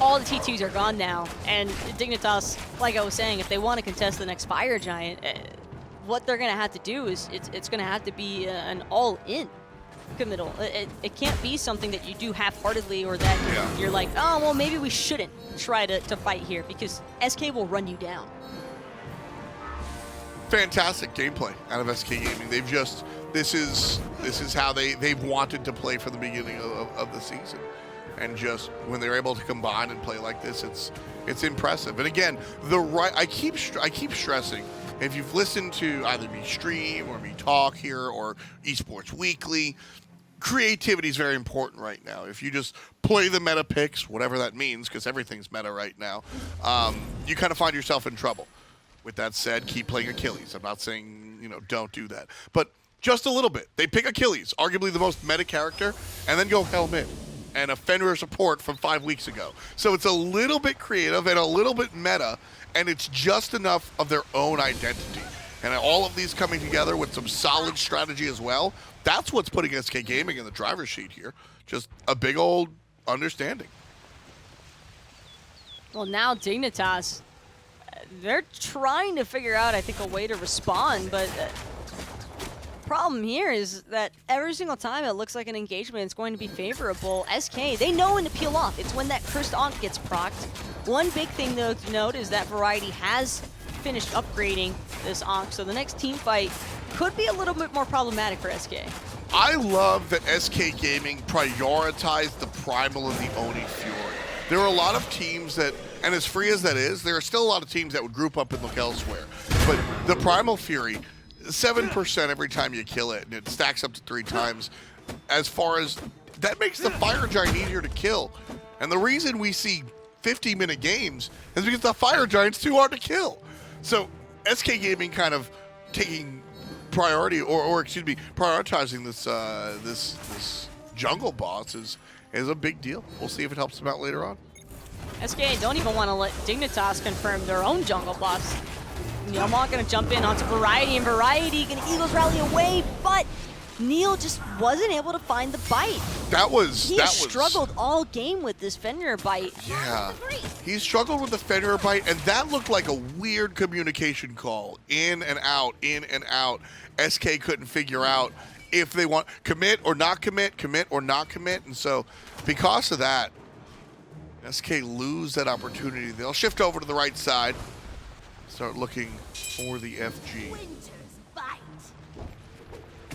all the T2s are gone now, and Dignitas, like I was saying, if they want to contest the next Fire Giant, what they're going to have to do is it's going to have to be an all-in committal. It can't be something that you do half-heartedly or that you're like, oh, well, maybe we shouldn't try to fight here because SK will run you down. Fantastic gameplay out of SK Gaming. They've just, this is how they've wanted to play from the beginning of the season. And just when they're able to combine and play like this, it's impressive. And again, I keep stressing, if you've listened to either me stream or me talk here or Esports Weekly, creativity is very important right now. If you just play the meta picks, whatever that means, because everything's meta right now, you kind of find yourself in trouble. With that said, keep playing Achilles. I'm not saying, don't do that. But just a little bit. They pick Achilles, arguably the most meta character, and then go hell mid. and a Fenrir support from 5 weeks ago. So it's a little bit creative and a little bit meta, and it's just enough of their own identity. And all of these coming together with some solid strategy as well, that's what's putting SK Gaming in the driver's seat here. Just a big old understanding. Well, now Dignitas, they're trying to figure out, I think, a way to respond, but problem here is that every single time it looks like an engagement is going to be favorable, SK, they know when to peel off. It's when that cursed Ankh gets procced. One big thing, though, to note is that Variety has finished upgrading this Ankh, so the next team fight could be a little bit more problematic for SK. I love that SK Gaming prioritized the Primal and the Oni Fury. There are a lot of teams that, and as free as that is, there are still a lot of teams that would group up and look elsewhere. But the Primal Fury, 7% every time you kill it, and it stacks up to 3 times. As far as, that makes the Fire Giant easier to kill. And the reason we see 50-minute games is because the Fire Giant's too hard to kill. So SK Gaming kind of taking priority, or excuse me, prioritizing this this jungle boss is a big deal. We'll see if it helps them out later on. SK don't even want to let Dignitas confirm their own jungle boss. NeilMah going to jump in onto Variety, and Variety going to Eagles rally away, but Neil just wasn't able to find the bite. He struggled all game with this Fenrir bite. Yeah, he struggled with the Fenrir bite, and that looked like a weird communication call. In and out, in and out. SK couldn't figure out if they want commit or not commit, commit or not commit, and so because of that, SK lose that opportunity. They'll shift over to the right side, start looking for the FG.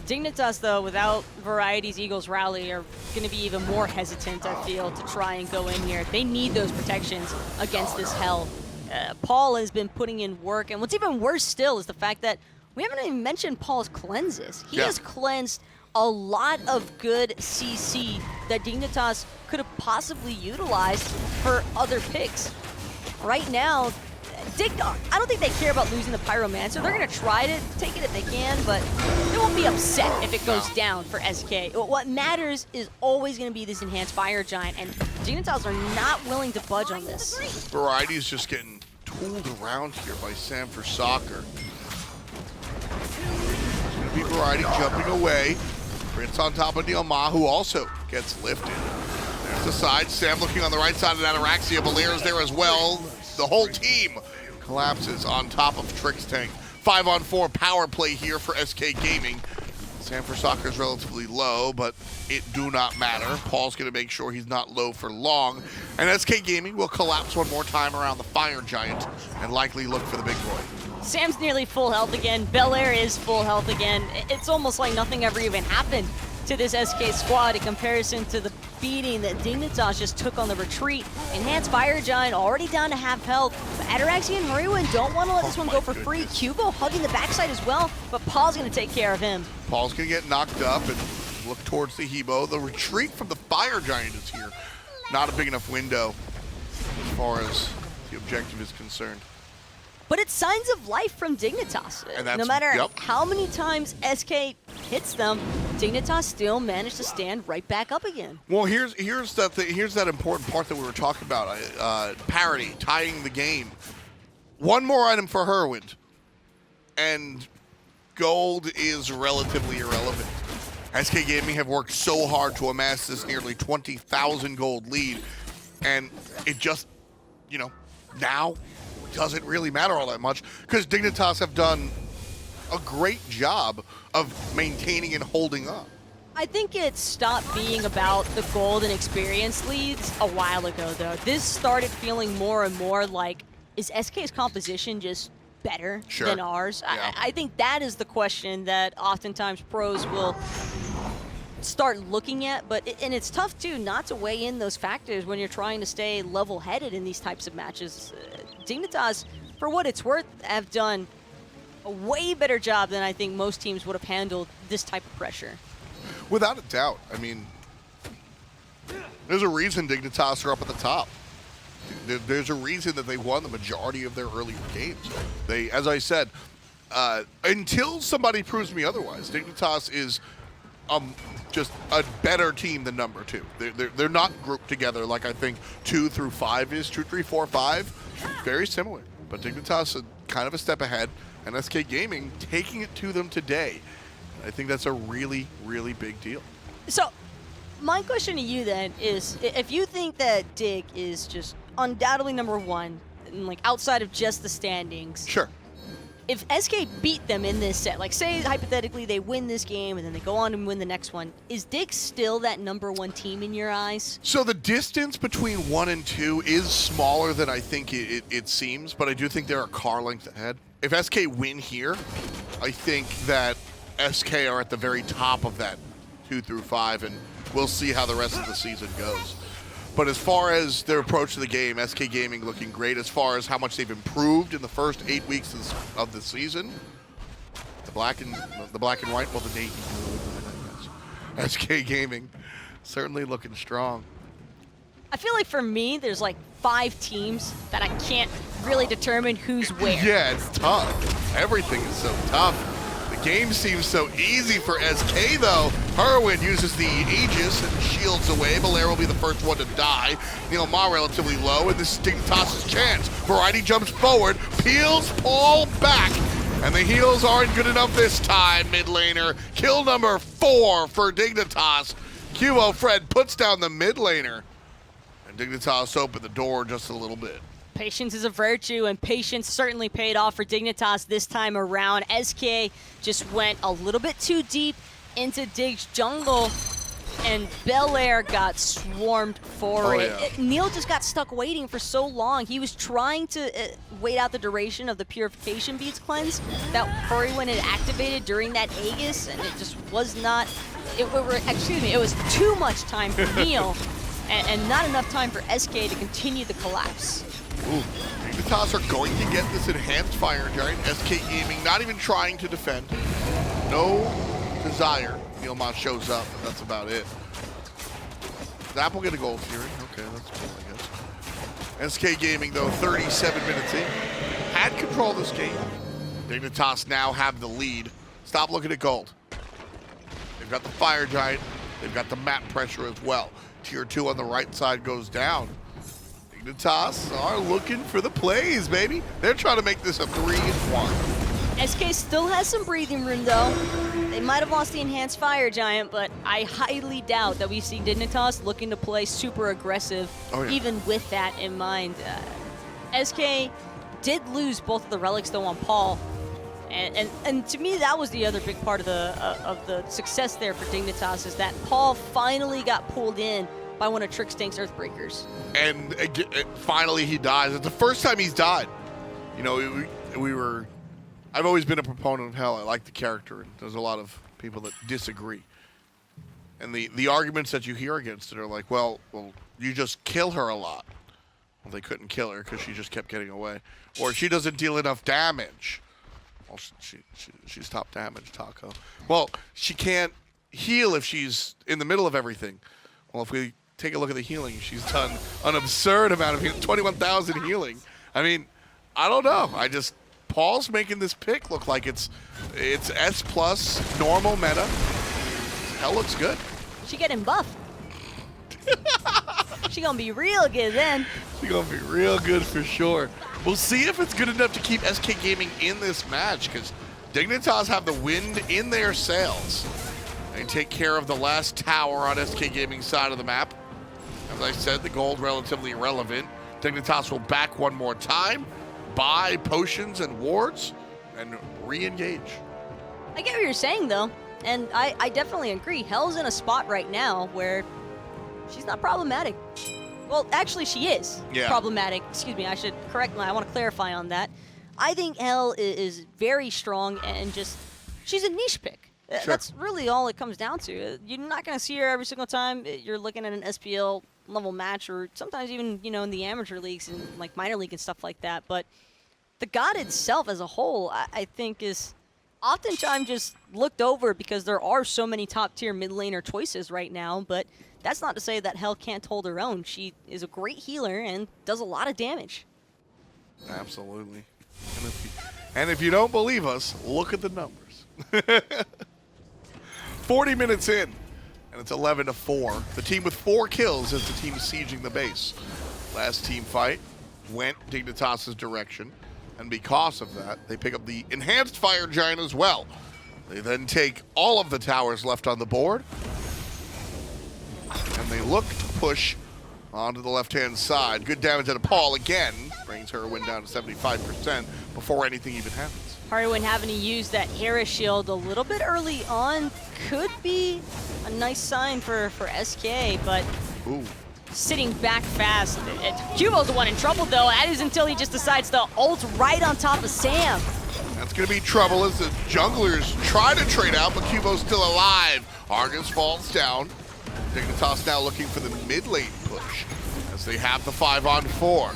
Dignitas, though, without Variety's Eagles rally, are going to be even more hesitant, I feel, to try and go in here. They need those protections against this hell. Paul has been putting in work, and what's even worse still is the fact that we haven't even mentioned Paul's cleanses. He has cleansed a lot of good CC that Dignitas could have possibly utilized for other picks. Right now, I don't think they care about losing the Pyromancer. They're going to try to take it if they can, but they won't be upset if it goes down for SK. What matters is always going to be this enhanced Fire Giant, and Dignitas are not willing to budge on this. Variety's just getting tooled around here by Sam for Soccer. It's going to be Variety jumping away. Prince on top of NeilMah, who also gets lifted. There's the side. Sam looking on the right side of Ataraxia. Belair is there as well. The whole team collapses on top of Trixtank. 5-on-4 power play here for SK Gaming. Sam for Soccer is relatively low, but it do not matter. Paul's going to make sure he's not low for long. And SK Gaming will collapse one more time around the Fire Giant and likely look for the big boy. Sam's nearly full health again. Belair is full health again. It's almost like nothing ever even happened to this SK squad in comparison to the beating that Dignitas just took on the retreat. Enhanced Fire Giant already down to half health. But Ataraxia and Hurriwind don't want to let this one go for free. Quvo hugging the backside as well, but Paul's going to take care of him. Paul's going to get knocked up and look towards the Hebo. The retreat from the Fire Giant is here. Not a big enough window as far as the objective is concerned. But it's signs of life from Dignitas. No matter how many times SK hits them, Dignitas still managed to stand right back up again. Well, here's that important part that we were talking about. Parity, tying the game. One more item for Hurriwind, and gold is relatively irrelevant. SK Gaming have worked so hard to amass this nearly 20,000 gold lead, and it just, now doesn't really matter all that much because Dignitas have done a great job of maintaining and holding up. I think it stopped being about the gold and experience leads a while ago, though. This started feeling more and more like, is SK's composition just better than ours? Yeah. I think that is the question that oftentimes pros will start looking at, and it's tough too not to weigh in those factors when you're trying to stay level-headed in these types of matches. Dignitas, for what it's worth, have done a way better job than I think most teams would have handled this type of pressure. Without a doubt. I mean, there's a reason Dignitas are up at the top. There's a reason that they won the majority of their earlier games. As I said, until somebody proves me otherwise, Dignitas is just a better team than number 2. They're not grouped together like I think 2 through 5 is. 2, 3, 4, 5, very similar. But Dignitas kind of a step ahead, and SK Gaming taking it to them today. I think that's a really, really big deal. So, my question to you then is, if you think that Dig is just undoubtedly number 1, and like outside of just the standings, Sure. if SK beat them in this set, like say hypothetically they win this game and then they go on and win the next one, is Dig still that number 1 team in your eyes? So the distance between 1 and 2 is smaller than I think it seems, but I do think they're a car length ahead. If SK win here, I think that SK are at the very top of that 2 through 5, and we'll see how the rest of the season goes. But as far as their approach to the game, SK Gaming looking great. As far as how much they've improved in the first 8 weeks of the season, the black and white, well, the navy. SK Gaming certainly looking strong. I feel like for me, there's like 5 teams that I can't really determine who's where. Yeah, it's tough. Everything is so tough. The game seems so easy for SK, though. Hurriwind uses the Aegis and shields away. Belair will be the first one to die. NeilMah relatively low, and this is Dignitas' chance. Variety jumps forward, peels Paul back, and the heals aren't good enough this time, mid laner. Kill number 4 for Dignitas. QvoFred puts down the mid laner, and Dignitas opened the door just a little bit. Patience is a virtue, and patience certainly paid off for Dignitas this time around. SK just went a little bit too deep into Dig's jungle, and Belair got swarmed for it. Yeah. Neil just got stuck waiting for so long. He was trying to wait out the duration of the Purification Beads cleanse that Hurriwind had activated during that Aegis, and it just was not... It was too much time for Neil, and not enough time for SK to continue the collapse. Ooh, Dignitas are going to get this enhanced fire giant. SK Gaming not even trying to defend. No desire. NeilMah shows up, and that's about it. Zap will get a gold Fury. Okay, that's cool, I guess. SK Gaming, though, 37 minutes in. Had control of this game. Dignitas now have the lead. Stop looking at gold. They've got the fire giant. They've got the map pressure as well. Tier 2 on the right side goes down. Dignitas are looking for the plays, baby. They're trying to make this a 3-1. SK still has some breathing room, though. They might have lost the enhanced fire giant, but I highly doubt that we see Dignitas looking to play super aggressive, even with that in mind. SK did lose both of the relics, though, on Paul. And to me, that was the other big part of the success there for Dignitas, is that Paul finally got pulled in by one of Trixtank's Earthbreakers. And finally he dies. It's the first time he's died. You know, I've always been a proponent of Hell. I like the character, and there's a lot of people that disagree. And the arguments that you hear against it are like, well, you just kill her a lot. Well, they couldn't kill her because she just kept getting away. Or she doesn't deal enough damage. Well, she's top damage, Taco. Well, she can't heal if she's in the middle of everything. Well, if we take a look at the healing, she's done an absurd amount of healing, 21,000 healing. I mean, I don't know. Paul's making this pick look like it's S plus normal meta. Hell looks good. She getting buffed. She gonna be real good then. She's gonna be real good for sure. We'll see if it's good enough to keep SK Gaming in this match, because Dignitas have the wind in their sails. They take care of the last tower on SK Gaming's side of the map. As I said, the gold relatively irrelevant. Dignitas will back one more time, buy potions and wards, and re-engage. I get what you're saying, though, and I definitely agree. Hell's in a spot right now where she's not problematic. Well, actually, she is problematic. Excuse me, I should correct I want to clarify on that. I think Hell is very strong, and just, she's a niche pick. Sure. That's really all it comes down to. You're not going to see her every single time you're looking at an SPL level match, or sometimes even, you know, in the amateur leagues and like minor league and stuff like that. But the god itself as a whole, I think, is oftentimes just looked over because there are so many top tier mid laner choices right now. But that's not to say that Hell can't hold her own. She is a great healer and does a lot of damage. Absolutely. And if you don't believe us, look at the numbers. 40 minutes in, and it's 11-4. The team with 4 kills is the team sieging the base. Last team fight went Dignitas' direction, and because of that, they pick up the enhanced fire giant as well. They then take all of the towers left on the board, and they look to push onto the left-hand side. Good damage out of Paul again, brings Hurriwind down to 75% before anything even happens. Hurriwind having to use that Hera shield a little bit early on could be a nice sign for SK, but Ooh. sitting back fast. Qvo's the one in trouble though. That is until he just decides to ult right on top of Sam. That's going to be trouble as the junglers try to trade out, but Qvo's still alive. Argus falls down. Dignitas now looking for the mid lane push as they have the 5-on-4.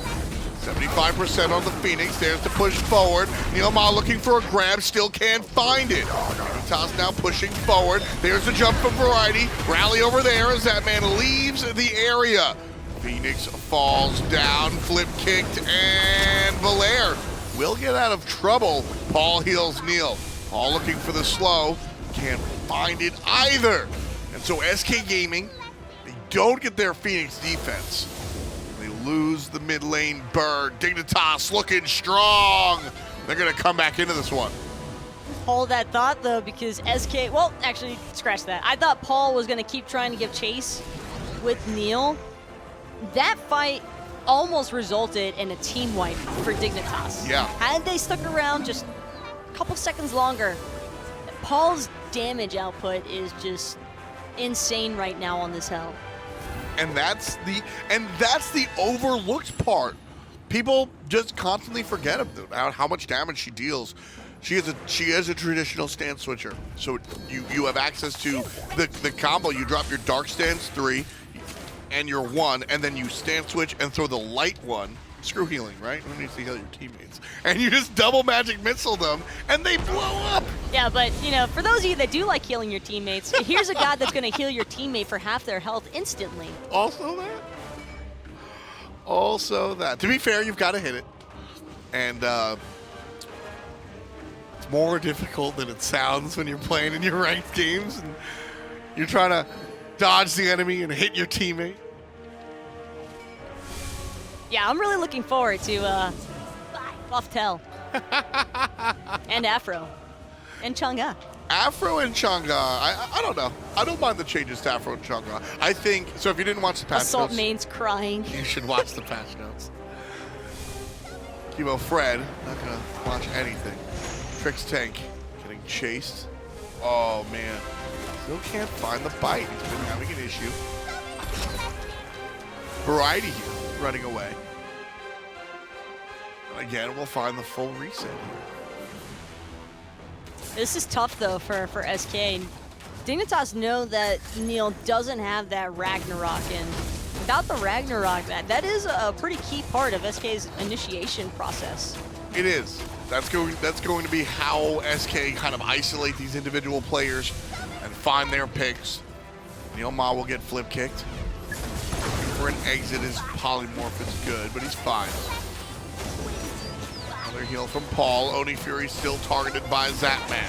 75% on the Phoenix, there's to push forward. NeilMah looking for a grab, still can't find it. Dignitas now pushing forward. There's a jump from Variety. Rally over there as Zapman leaves the area. Phoenix falls down, flip kicked, and Belair will get out of trouble. Paul heals Neil. Paul looking for the slow. Can't find it either. And so SK Gaming, they don't get their Phoenix defense. They lose the mid lane bird. Dignitas looking strong. They're going to come back into this one. Hold that thought though, because SK, well, actually, scratch that. I thought Paul was going to keep trying to give chase with Neil. That fight almost resulted in a team wipe for Dignitas. Yeah. Had they stuck around just a couple seconds longer, Paul's damage output is just insane right now on this hell. And that's the overlooked part. People just constantly forget about how much damage she deals. She is a traditional stance switcher. So you have access to the combo. You drop your dark stance 3 and your 1, and then you stance switch and throw the light 1. Screw healing, right? You need to heal your teammates. And you just double magic missile them, and they blow up. Yeah, but, you know, for those of you that do like healing your teammates, here's a god that's going to heal your teammate for half their health instantly. Also that. Also that. To be fair, you've got to hit it. And it's more difficult than it sounds when you're playing in your ranked games and you're trying to dodge the enemy and hit your teammate. Yeah, I'm really looking forward to Loftel and Afro and Chang'e. Afro and Chang'e, I don't know. I don't mind the changes to Afro and Chang'e. I think, so if you didn't watch the patch Assault notes, main's crying. you should watch the patch notes. QvoFred, not going to watch anything. Trixtank getting chased. Oh, man. Still can't find the bite. He's been having an issue. Variety here, running away. And again, we'll find the full reset here. This is tough, though, for SK. Dignitas know that Neil doesn't have that Ragnarok, and without the Ragnarok, that is a pretty key part of SK's initiation process. It is. That's going to be how SK kind of isolate these individual players and find their picks. NeilMah will get flip kicked. For an exit, his polymorph is good, but he's fine. Another heal from Paul. Oni Fury still targeted by Zapman.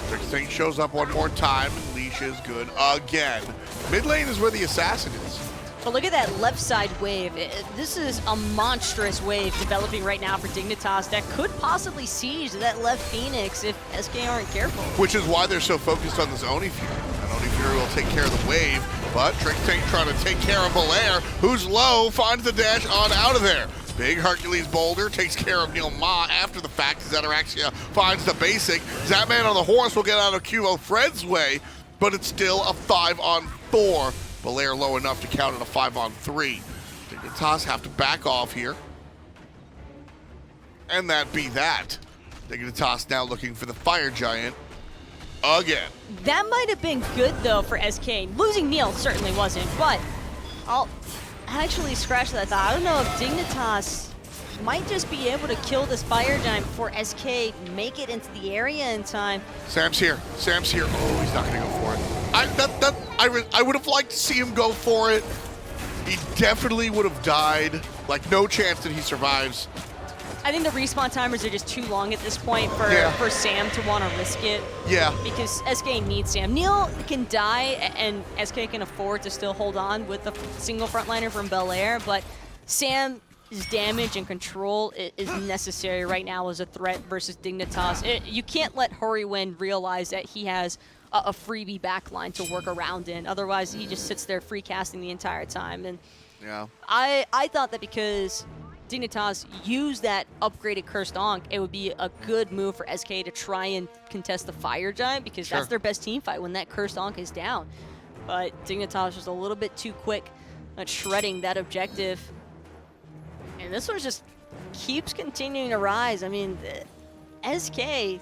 Trixtank shows up one more time, and Leash is good again. Mid lane is where the assassin is. But look at that left side wave. This is a monstrous wave developing right now for Dignitas that could possibly siege that left Phoenix if SK aren't careful. Which is why they're so focused on this Oni Fury. And Oni Fury will take care of the wave, but Trixtank trying to take care of Belair, who's low, finds the dash on out of there. Big Hercules boulder takes care of NeilMah after the fact as Ataraxia finds the basic. Zapman on the horse will get out of QvoFred's way, but it's still a 5-on-4. Belair low enough to count on a 5-on-3. Dignitas have to back off here. And that be that. Dignitas now looking for the fire giant again. That might have been good, though, for SK. Losing Neil certainly wasn't, but I'll actually scratch that thought. I don't know if Dignitas might just be able to kill this fire giant before SK make it into the area in time. Sam's here. Sam's here. Oh, he's not going to go for it. I would have liked to see him go for it. He definitely would have died. Like, no chance that he survives. I think the respawn timers are just too long at this point for Sam to want to risk it. Yeah. Because SK needs Sam. Neil can die, and SK can afford to still hold on with the single frontliner from Belair, but Sam's damage and control is necessary right now as a threat versus Dignitas. You can't let Hurriwind realize that he has a freebie backline to work around in. Otherwise, he just sits there free casting the entire time. And Yeah. I thought that because Dignitas used that upgraded Cursed Ankh, it would be a good move for SK to try and contest the Fire Giant, because that's their best team fight when that Cursed Ankh is down. But Dignitas was a little bit too quick at shredding that objective. And this one just keeps continuing to rise. I mean, SK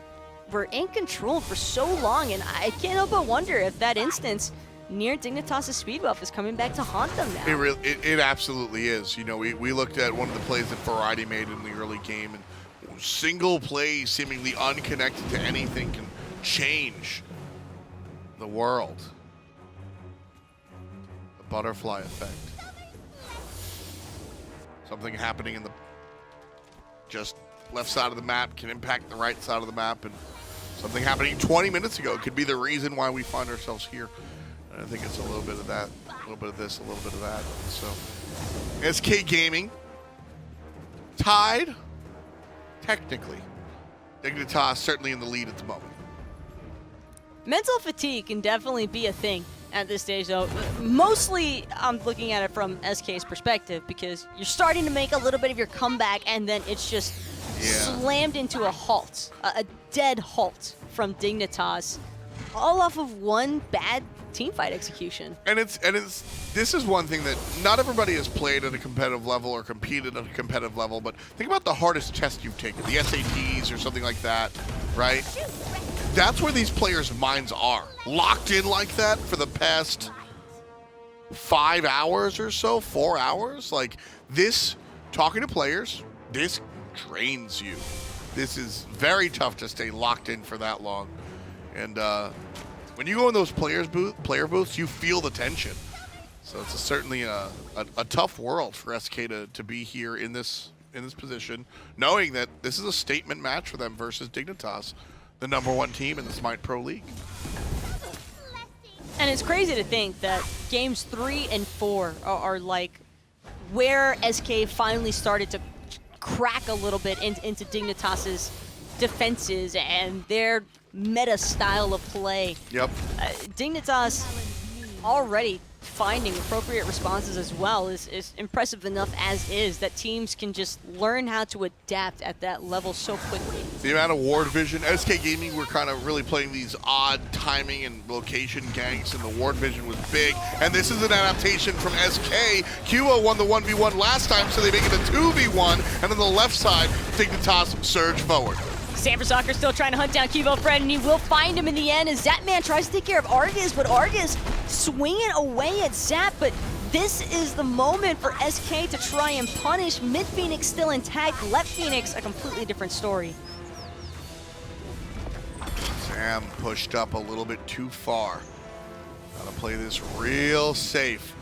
were in control for so long, and I can't help but wonder if that instance near Dignitas' speed buff is coming back to haunt them now. It absolutely is. You know, we looked at one of the plays that Variety made in the early game, and single play, seemingly unconnected to anything, can change the world. The butterfly effect. Something happening in the just left side of the map can impact the right side of the map, and something happening 20 minutes ago could be the reason why we find ourselves here. And I think it's a little bit of that, a little bit of this, a little bit of that. So, SK Gaming tied, technically. Dignitas certainly in the lead at the moment. Mental fatigue can definitely be a thing at this stage, though. Mostly, I'm looking at it from SK's perspective, because you're starting to make a little bit of your comeback, and then it's just slammed into a halt, a dead halt from Dignitas, all off of one bad teamfight execution. And this is one thing that not everybody has played at a competitive level or competed at a competitive level, but think about the hardest test you've taken, the SATs or something like that, right? That's where these players' minds are. Locked in like that for the past 5 hours or so, 4 hours. Like this, talking to players, this drains you. This is very tough to stay locked in for that long. And when you go in those player booths, you feel the tension. So it's certainly a tough world for SK to be here in this position, knowing that this is a statement match for them versus Dignitas, the #1 team in the SMITE Pro League. And it's crazy to think that games 3 and 4 are like where SK finally started to crack a little bit into Dignitas's defenses and their meta style of play. Yep. Dignitas already finding appropriate responses as well is impressive enough as is, that teams can just learn how to adapt at that level so quickly. The amount of ward vision, SK Gaming were kind of really playing these odd timing and location ganks, and the ward vision was big. And this is an adaptation from SK. Qvo won the 1v1 last time, so they make it a 2v1. And on the left side, Dignitas surge forward. Sanford Soccer still trying to hunt down QvoFred, and he will find him in the end as Zapman tries to take care of Argus, but Argus swinging away at Zap. But this is the moment for SK to try and punish. Mid Phoenix still intact, left Phoenix a completely different story. Sam pushed up a little bit too far. Gotta play this real safe.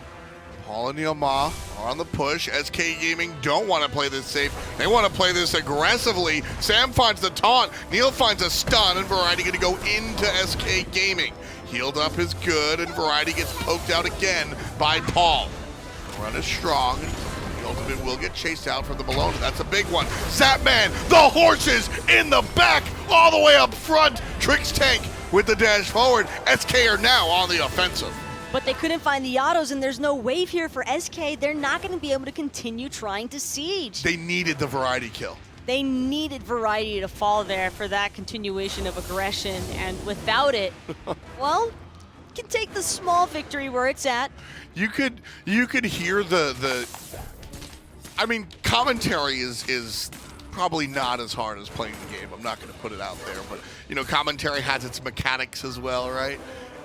Paul and NeilMah are on the push. SK Gaming don't want to play this safe. They want to play this aggressively. Sam finds the taunt. Neil finds a stun, and Variety going to go into SK Gaming. Healed up is good, and Variety gets poked out again by Paul. The run is strong. The ultimate will get chased out from the Bellona. That's a big one. Zapman, the horses in the back, all the way up front. Trixtank with the dash forward. SK are now on the offensive. But they couldn't find the autos, and there's no wave here for SK. They're not going to be able to continue trying to siege. They needed the Variety kill. They needed Variety to fall there for that continuation of aggression, and without it, well, can take the small victory where it's at. You could hear the I mean, commentary is probably not as hard as playing the game. I'm not going to put it out there, but you know, commentary has its mechanics as well, right?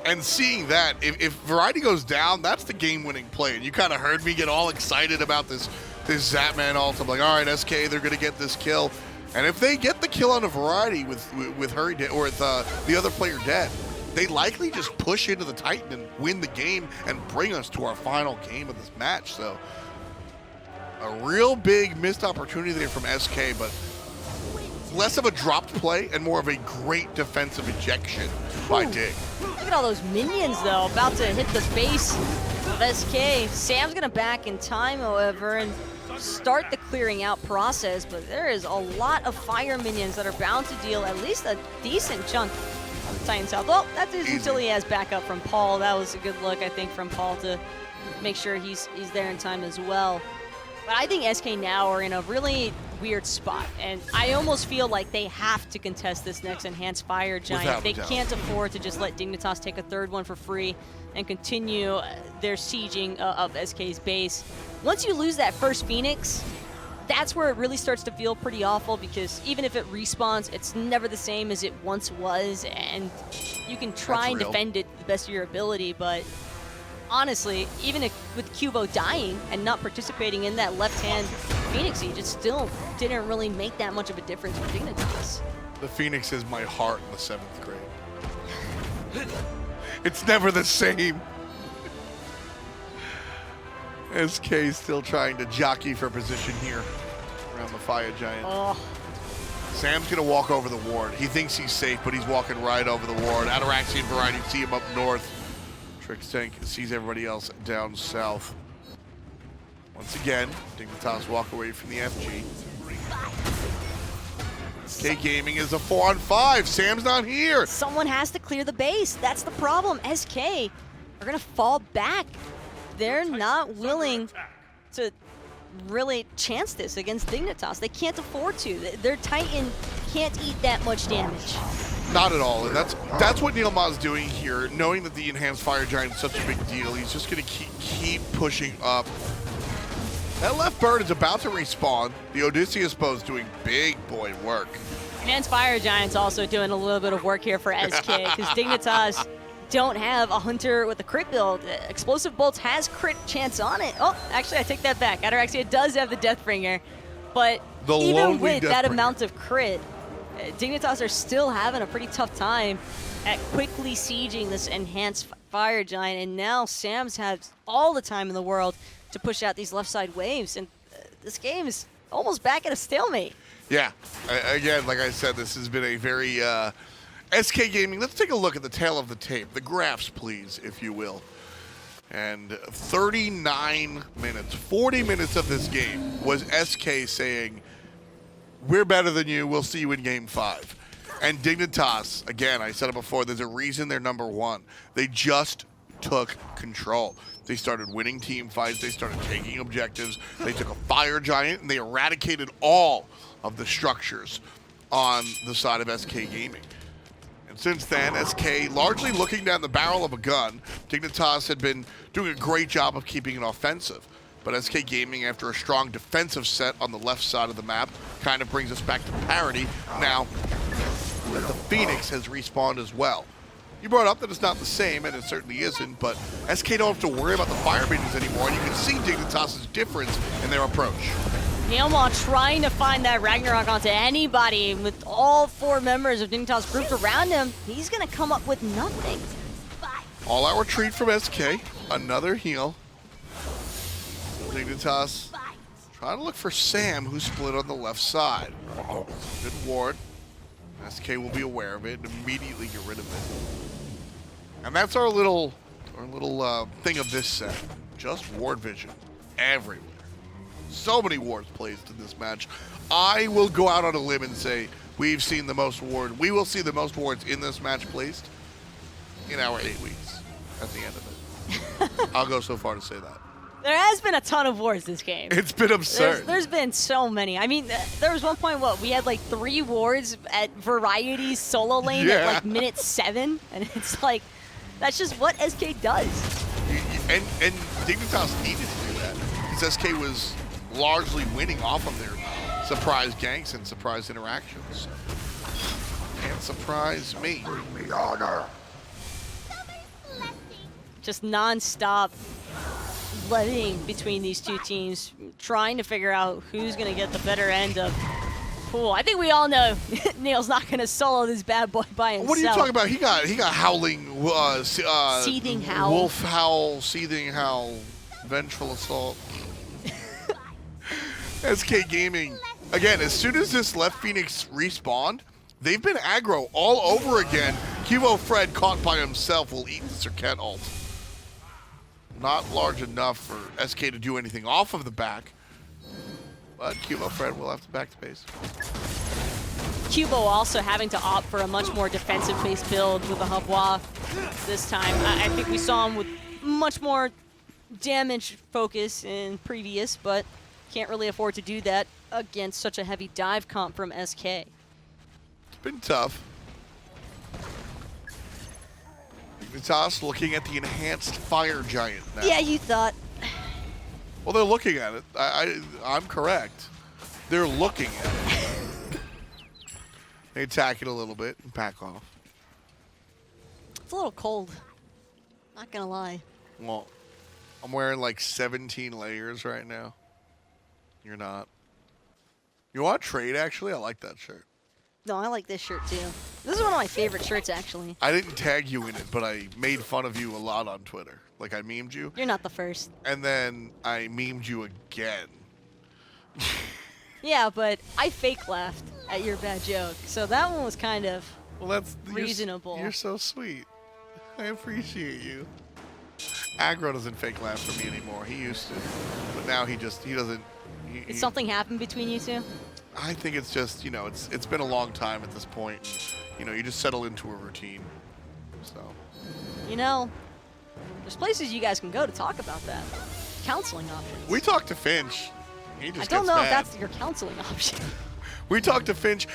And seeing that, if Variety goes down, that's the game-winning play. And you kind of heard me get all excited about this Zapman ult. I'm like, all right, SK, they're going to get this kill. And if they get the kill on a Variety with Hurry dead, or with the other player dead, they likely just push into the Titan and win the game and bring us to our final game of this match. So A real big missed opportunity there from SK, but less of a dropped play and more of a great defensive ejection by Dig. Look at all those minions, though, about to hit the base of SK. Sam's going to back in time, however, and start the clearing out process, but there is a lot of fire minions that are bound to deal at least a decent chunk on the Titan South. Well, that is until he has backup from Paul. That was a good look, I think, from Paul to make sure he's there in time as well. But I think SK now are in a really weird spot, and I almost feel like they have to contest this next Enhanced Fire Giant. They can't afford to just let Dignitas take a third one for free and continue their sieging of SK's base. Once you lose that first Phoenix, that's where it really starts to feel pretty awful, because even if it respawns, it's never the same as it once was, and you can try and defend it to the best of your ability, but honestly, even with Qvo dying and not participating in that left-hand Phoenix siege, it still didn't really make that much of a difference for Dignitas. The Phoenix is my heart in the 7th grade. It's never the same. SK still trying to jockey for position here around the Fire Giant. Oh. Sam's going to walk over the ward. He thinks he's safe, but he's walking right over the ward. Ataraxia and Variety see him up north. Trixtank sees everybody else down south. Once again, Dignitas walk away from the FG. SK Gaming is a 4-on-5. Sam's not here. Someone has to clear the base. That's the problem. SK are going to fall back. They're not willing to really chance this against Dignitas. They can't afford to. Their Titan can't eat that much damage. Not at all, and that's what NeilMah is doing here, knowing that the Enhanced Fire Giant is such a big deal. He's just going to keep pushing up. That left bird is about to respawn. The Odysseus bow is doing big boy work. Enhanced Fire Giant's also doing a little bit of work here for SK, because Dignitas don't have a Hunter with a crit build. Explosive Bolts has crit chance on it. Oh, actually, I take that back. Ataraxia does have the Deathbringer, but even with that amount of crit, Dignitas are still having a pretty tough time at quickly sieging this Enhanced Fire Giant, and now Sam's has all the time in the world to push out these left side waves, and this game is almost back at a stalemate. Yeah, again, like I said, this has been a very SK Gaming. Let's take a look at the tail of the tape, the graphs, please, if you will. And 39 minutes, 40 minutes of this game was SK saying, we're better than you, we'll see you in game 5. And Dignitas, again, I said it before, there's a reason they're #1. They just took control. They started winning team fights, they started taking objectives, they took a Fire Giant, and they eradicated all of the structures on the side of SK Gaming. And since then, SK largely looking down the barrel of a gun. Dignitas had been doing a great job of keeping it offensive. But SK Gaming, after a strong defensive set on the left side of the map, kind of brings us back to parity now that the Phoenix has respawned as well. You brought up that it's not the same, and it certainly isn't, but SK don't have to worry about the fire minions anymore, and you can see Dignitas' difference in their approach. NeilMah trying to find that Ragnarok onto anybody with all 4 members of Dignitas grouped around him. He's going to come up with nothing. All-out retreat from SK. Another heal. Dignitas trying to look for Sam, who's split on the left side. Good ward. SK will be aware of it and immediately get rid of it. And that's our little thing of this set. Just ward vision everywhere. So many wards placed in this match. I will go out on a limb and say we've seen the most ward. We will see the most wards in this match placed in our 8 weeks at the end of it. I'll go so far to say that. There has been a ton of wards this game. It's been absurd. There's been so many. I mean, there was one point, we had like 3 wards at Variety's solo lane at like minute 7, and it's like, that's just what SK does. And Dignitas needed to do that, because SK was largely winning off of their surprise ganks and surprise interactions. Can't surprise me. Bring me honor. Just non-stop letting between these two teams, trying to figure out who's going to get the better end of pool. I think we all know Neil's not going to solo this bad boy by himself. What are you talking about? He got howling, seething howl, wolf howl, seething howl, vengeful assault. SK Gaming, again, as soon as this left Phoenix respawned, they've been aggro all over again. QvoFred caught by himself will eat the Serqet ult. Not large enough for SK to do anything off of the back, but QvoFred will have to back to base. Quvo also having to opt for a much more defensive-based build with the Havois this time. I think we saw him with much more damage focus in previous, but can't really afford to do that against such a heavy dive comp from SK. It's been tough. Dignitas looking at the enhanced fire giant now. Yeah, you thought. Well, they're looking at it. I'm correct. They're looking at it. They attack it a little bit and back off. It's a little cold. Not gonna lie. Well, I'm wearing like 17 layers right now. You're not. You want to trade, actually? I like that shirt. No, I like this shirt too. This is one of my favorite shirts, actually. I didn't tag you in it, but I made fun of you a lot on Twitter. Like, I memed you. You're not the first. And then I memed you again. Yeah, but I fake laughed at your bad joke, so that one was kind of reasonable. You're so sweet. I appreciate you. Aggro doesn't fake laugh for me anymore. He used to, but now he doesn't. Did something happen between you two? I think it's just, you know, it's been a long time at this point. And, you know, you just settle into a routine. So. You know, there's places you guys can go to talk about that. Counseling options. We talked to Finch. He just I don't gets know mad. if that's your counseling option. We talked to Finch.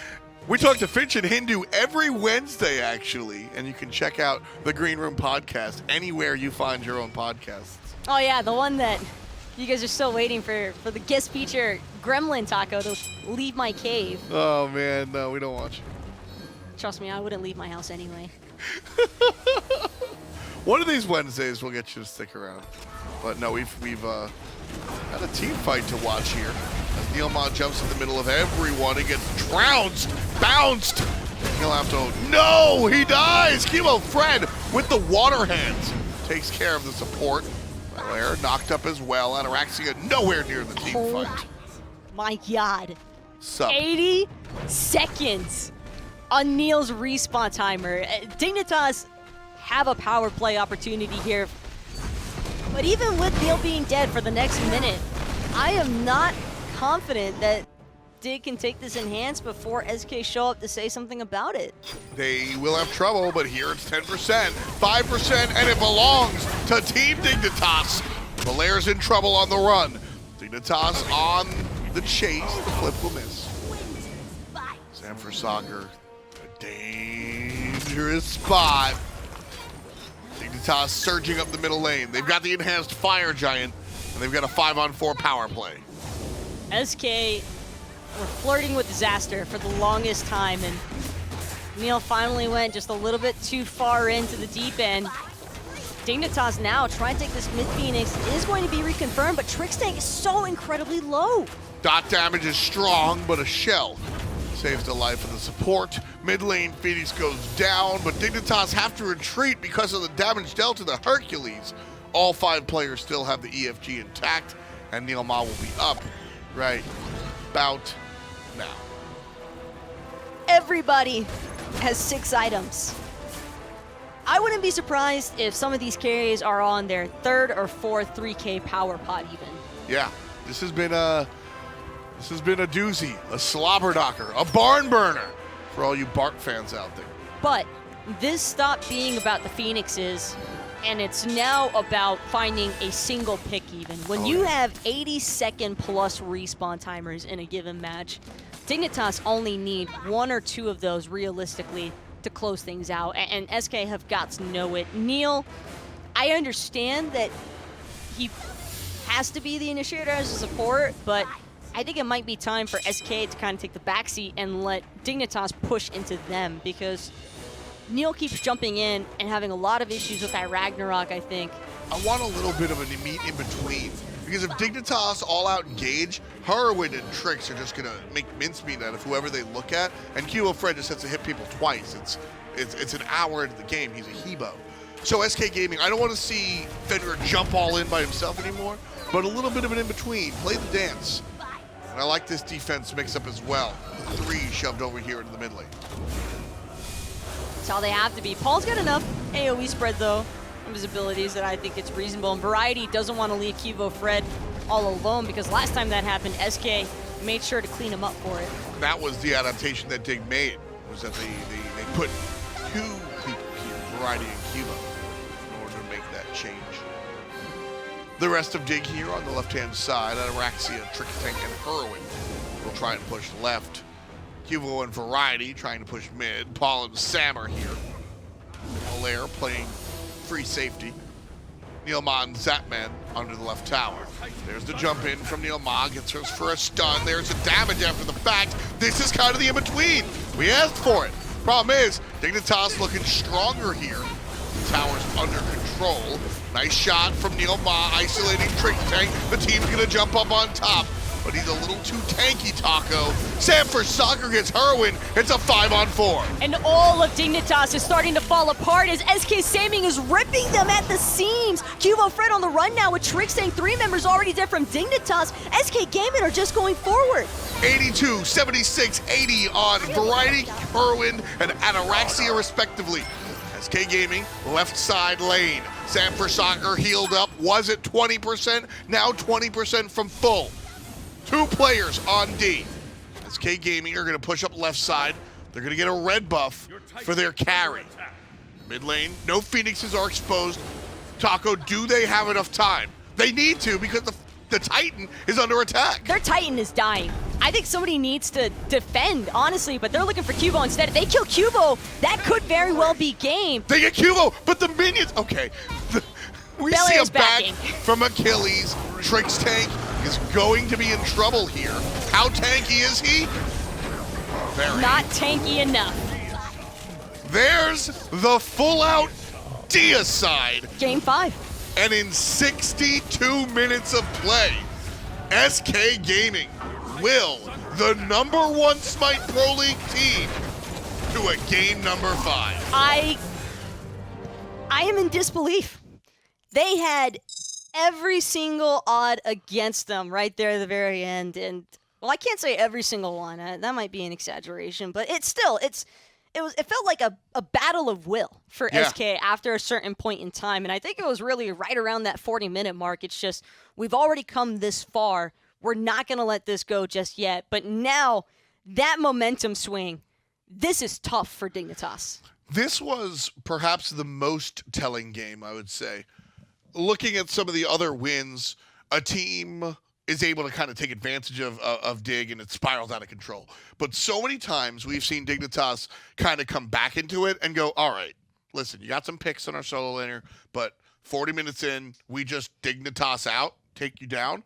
We talk to Finch and Hindu every Wednesday, actually, and you can check out the Green Room podcast anywhere you find your own podcasts. Oh yeah, the one that you guys are still waiting for the guest feature Gremlin Taco to leave my cave. Oh man, no, we don't watch. Trust me, I wouldn't leave my house anyway. One of these Wednesdays we'll get you to stick around. But no, we've got a team fight to watch here. As NeilMah jumps in the middle of everyone and gets trounced, bounced. He'll have to, no, he dies. QvoFred with the water hands takes care of the support. Belair knocked up as well. Ataraxia nowhere near the team fight. My God. Sup? 80 seconds on Neil's respawn timer. Dignitas have a power play opportunity here. But even with Neil being dead for the next minute, I am not confident that Dig can take this enhance before SK show up to say something about it. They will have trouble, but here it's 10%, 5%, and it belongs to Team Dignitas. Belair's in trouble on the run. Dignitas on the chase. The flip will miss. Sam for soccer. A dangerous spot. Dignitas surging up the middle lane. They've got the enhanced fire giant, and they've got a 5-on-4 power play. SK were flirting with disaster for the longest time, and Neil finally went just a little bit too far into the deep end. Dignitas now trying to take this mid Phoenix is going to be reconfirmed, but Trixtank is so incredibly low. Dot damage is strong, but a shell saves the life of the support. Mid lane Phoenix goes down, but Dignitas have to retreat because of the damage dealt to the Hercules. All 5 players still have the EFG intact, and NeilMah will be up right about now. Everybody has 6 items. I wouldn't be surprised if some of these carries are on their 3rd or 4th 3K power pot even. Yeah, this has been a doozy, a slobber knocker, a barn burner for all you Bart fans out there. But this stopped being about the Phoenixes, and it's now about finding a single pick even. When you have 80-second plus respawn timers in a given match, Dignitas only need 1 or 2 of those realistically to close things out, and SK have got to know it. Neil, I understand that he has to be the initiator as a support, but I think it might be time for SK to kind of take the backseat and let Dignitas push into them, because Neil keeps jumping in and having a lot of issues with that Ragnarok, I think. I want a little bit of a meet in between, because if Dignitas all out engage, Hurriwind and Trix are just gonna make mincemeat out of whoever they look at, and QvoFred just has to hit people twice. It's an hour into the game. He's a Hebo. So SK Gaming, I don't want to see Fenrir jump all in by himself anymore, but a little bit of an in between. Play the dance. And I like this defense mix-up as well. The 3 shoved over here into the mid lane. That's how they have to be. Paul's got enough AoE spread, though, of his abilities that I think it's reasonable. And Variety doesn't want to leave QvoFred all alone because last time that happened, SK made sure to clean him up for it. That was the adaptation that Dig made, was that they put 2 people here, Variety and Cubo, in order to make that change. The rest of Dig here on the left-hand side, Ataraxia, Trixtank, and Hurriwind will try and push left. Cubo and Variety trying to push mid. Paul and Sam are here. Belair playing free safety. NeilMah and Zapman under the left tower. There's the jump in from NeilMah, gets her for a stun. There's the damage after the fact. This is kind of the in-between. We asked for it. Problem is, Dignitas looking stronger here. The tower's under control. Nice shot from NeilMah, isolating Trixtank. The team's gonna jump up on top, but he's a little too tanky, Taco. Sam for Soccer gets Hurriwind. It's a 5-on-4. And all of Dignitas is starting to fall apart as SK Saming is ripping them at the seams. QvoFred on the run now with Trixtank, 3 members already dead from Dignitas. SK Gaming are just going forward. 82, 76, 80 on Variety, Hurriwind, and Ataraxia respectively. SK Gaming, left side lane. Sam for Soccer healed up, was at 20%, now 20% from full. 2 players on D. SK Gaming are gonna push up left side. They're gonna get a red buff for their carry. Mid lane, no Phoenixes are exposed. Taco, do they have enough time? They need to because the Titan is under attack. Their Titan is dying. I think somebody needs to defend, honestly, but they're looking for Cubo instead. If they kill Cubo, that could very well be game. They get Cubo, but the minions, okay. We see Belair's a back backing. from Achilles. Trixtank is going to be in trouble here. How tanky is he? Very. Not tanky enough. There's the full-out deicide. Game 5. And in 62 minutes of play, SK Gaming will, the #1 SMITE Pro League team, to a game number 5. I am in disbelief. They had every single odd against them right there at the very end, and well, I can't say every single one. That might be an exaggeration, but it felt like a battle of will for SK after a certain point in time, and I think it was really right around that 40-minute mark. It's just we've already come this far. We're not going to let this go just yet, but now that momentum swing, this is tough for Dignitas. This was perhaps the most telling game, I would say. Looking at some of the other wins, a team is able to kind of take advantage of Dig and it spirals out of control. But so many times we've seen Dignitas kind of come back into it and go, all right, listen, you got some picks on our solo laner, but 40 minutes in, we just Dignitas out, take you down.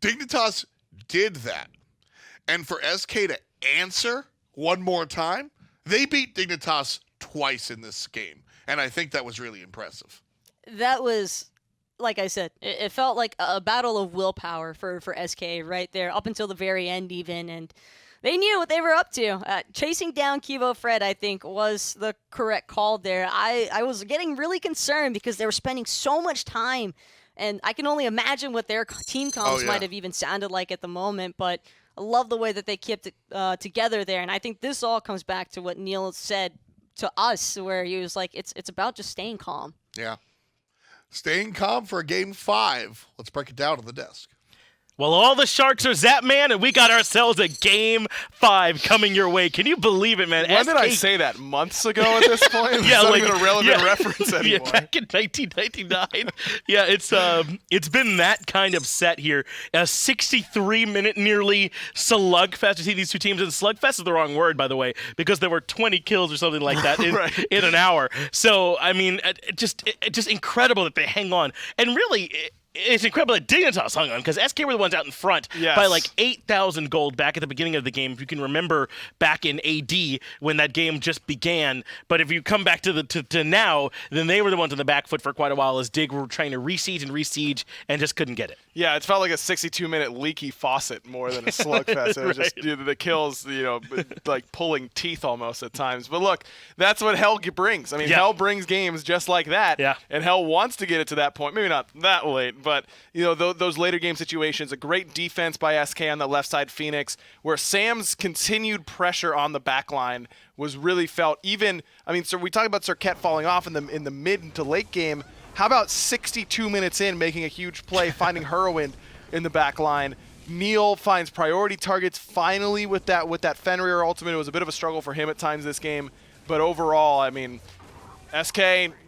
Dignitas did that. And for SK to answer one more time, they beat Dignitas twice in this game. And I think that was really impressive. That was, like I said, it felt like a battle of willpower for SK right there, up until the very end even, and they knew what they were up to. Chasing down QvoFred, I think, was the correct call there. I was getting really concerned because they were spending so much time, and I can only imagine what their team comps might have even sounded like at the moment, but I love the way that they kept it together there, and I think this all comes back to what Neil said to us, where he was like, it's about just staying calm. Yeah. Staying calm for game 5. Let's break it down on the desk. Well, all the Sharks are Zapman, and we got ourselves a Game 5 coming your way. Can you believe it, man? When did I say that? Months ago at this point? It's yeah, not like even a relevant reference anymore. Yeah, back in 1999. Yeah, it's been that kind of set here. A 63-minute nearly slugfest. You see these two teams, and slugfest is the wrong word, by the way, because there were 20 kills or something like that in an hour. So, I mean, just incredible that they hang on. And really, it's incredible that Dignitas hung on, because SK were the ones out in front by like 8,000 gold back at the beginning of the game, if you can remember back in AD when that game just began. But if you come back to now, then they were the ones on the back foot for quite a while as Dig were trying to re-siege and just couldn't get it. Yeah, it felt like a 62-minute leaky faucet more than a slugfest. It was just the kills, like pulling teeth almost at times. But look, that's what Hell brings. I mean, Hell brings games just like that. Yeah. And Hell wants to get it to that point. Maybe not that late, but those later game situations, a great defense by SK on the left side Phoenix, where Sam's continued pressure on the back line was really felt. So we talk about Serqet falling off in the mid to late game. How about 62 minutes in, making a huge play, finding Hurriwind in the back line? Neil finds priority targets finally with that Fenrir ultimate. It was a bit of a struggle for him at times this game, but overall, SK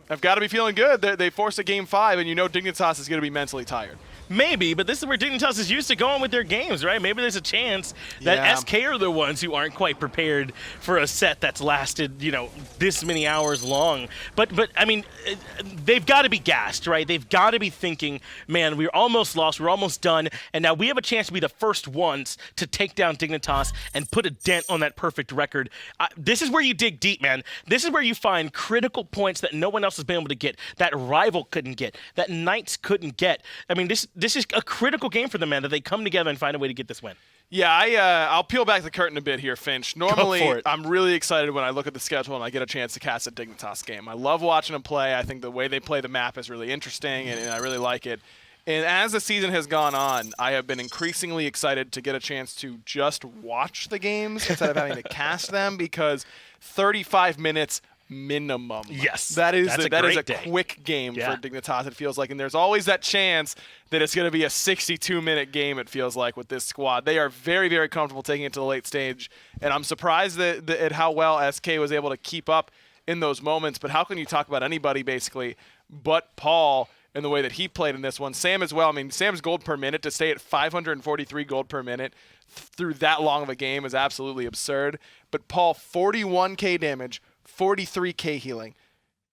have got to be feeling good. They forced a game 5, and Dignitas is going to be mentally tired. Maybe, but this is where Dignitas is used to going with their games, right? Maybe there's a chance that SK are the ones who aren't quite prepared for a set that's lasted, this many hours long. But they've got to be gassed, right? They've got to be thinking, man, we're almost lost, we're almost done, and now we have a chance to be the first ones to take down Dignitas and put a dent on that perfect record. This is where you dig deep, man. This is where you find critical points that no one else has been able to get, that Rival couldn't get, that Knights couldn't get. This is a critical game for them, man, that they come together and find a way to get this win. Yeah, I'll peel back the curtain a bit here, Finch. Normally, I'm really excited when I look at the schedule and I get a chance to cast a Dignitas game. I love watching them play. I think the way they play the map is really interesting, and I really like it. And as the season has gone on, I have been increasingly excited to get a chance to just watch the games instead of having to cast them, because 35 minutes minimum. Yes, that is a day. quick game for Dignitas, it feels like, and there's always that chance that it's going to be a 62-minute game, it feels like, with this squad. They are very, very comfortable taking it to the late stage, and I'm surprised at how well SK was able to keep up in those moments. But how can you talk about anybody, basically, but Paul in the way that he played in this one? Sam as well. Sam's gold per minute, to stay at 543 gold per minute through that long of a game is absolutely absurd. But Paul, 41k damage, 43k healing,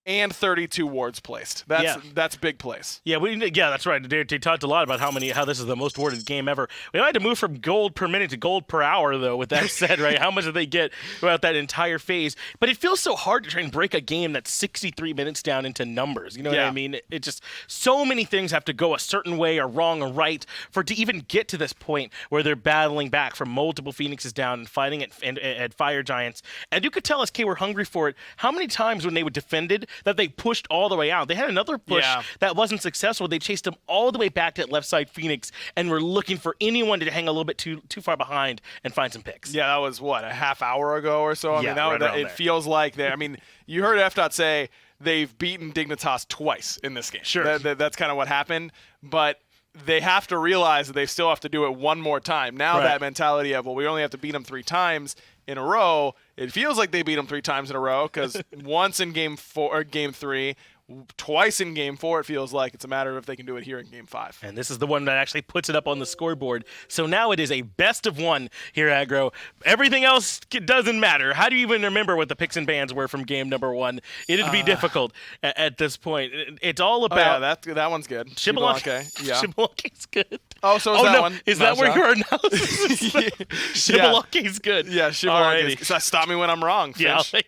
and 32 wards placed. That's big plays. Yeah, that's right. They talked a lot about how this is the most warded game ever. We might have to move from gold per minute to gold per hour, though, with that said, right? How much did they get throughout that entire phase? But it feels so hard to try and break a game that's 63 minutes down into numbers. You know what I mean? It just, so many things have to go a certain way or wrong or right for it to even get to this point where they're battling back from multiple Phoenixes down and fighting at Fire Giants. And you could tell SK were hungry for it. How many times when they were defended that they pushed all the way out? They had another push that wasn't successful. They chased them all the way back to that left side Phoenix and were looking for anyone to hang a little bit too far behind and find some picks. Yeah, that was, a half hour ago or so? It feels like you heard FDOT say they've beaten Dignitas twice in this game. Sure. That's kind of what happened. But they have to realize that they still have to do it one more time. Now that mentality of, we only have to beat them 3 times in a row, it feels like they beat them 3 times in a row, because once in game 4 or game 3, twice in game 4, it feels like. It's a matter of if they can do it here in game 5. And this is the one that actually puts it up on the scoreboard. So now it is a best of 1 here, Aggro. Everything else doesn't matter. How do you even remember what the picks and bans were from game number 1? It'd be difficult at this point. It's all about... that one's good. Xbalanque. Yeah. Xbalanque's good. Oh, so is that one? Is that where your analysis is? Xbalanque's good. Yeah, Xbalanque. Stop me when I'm wrong, Finch. Yeah,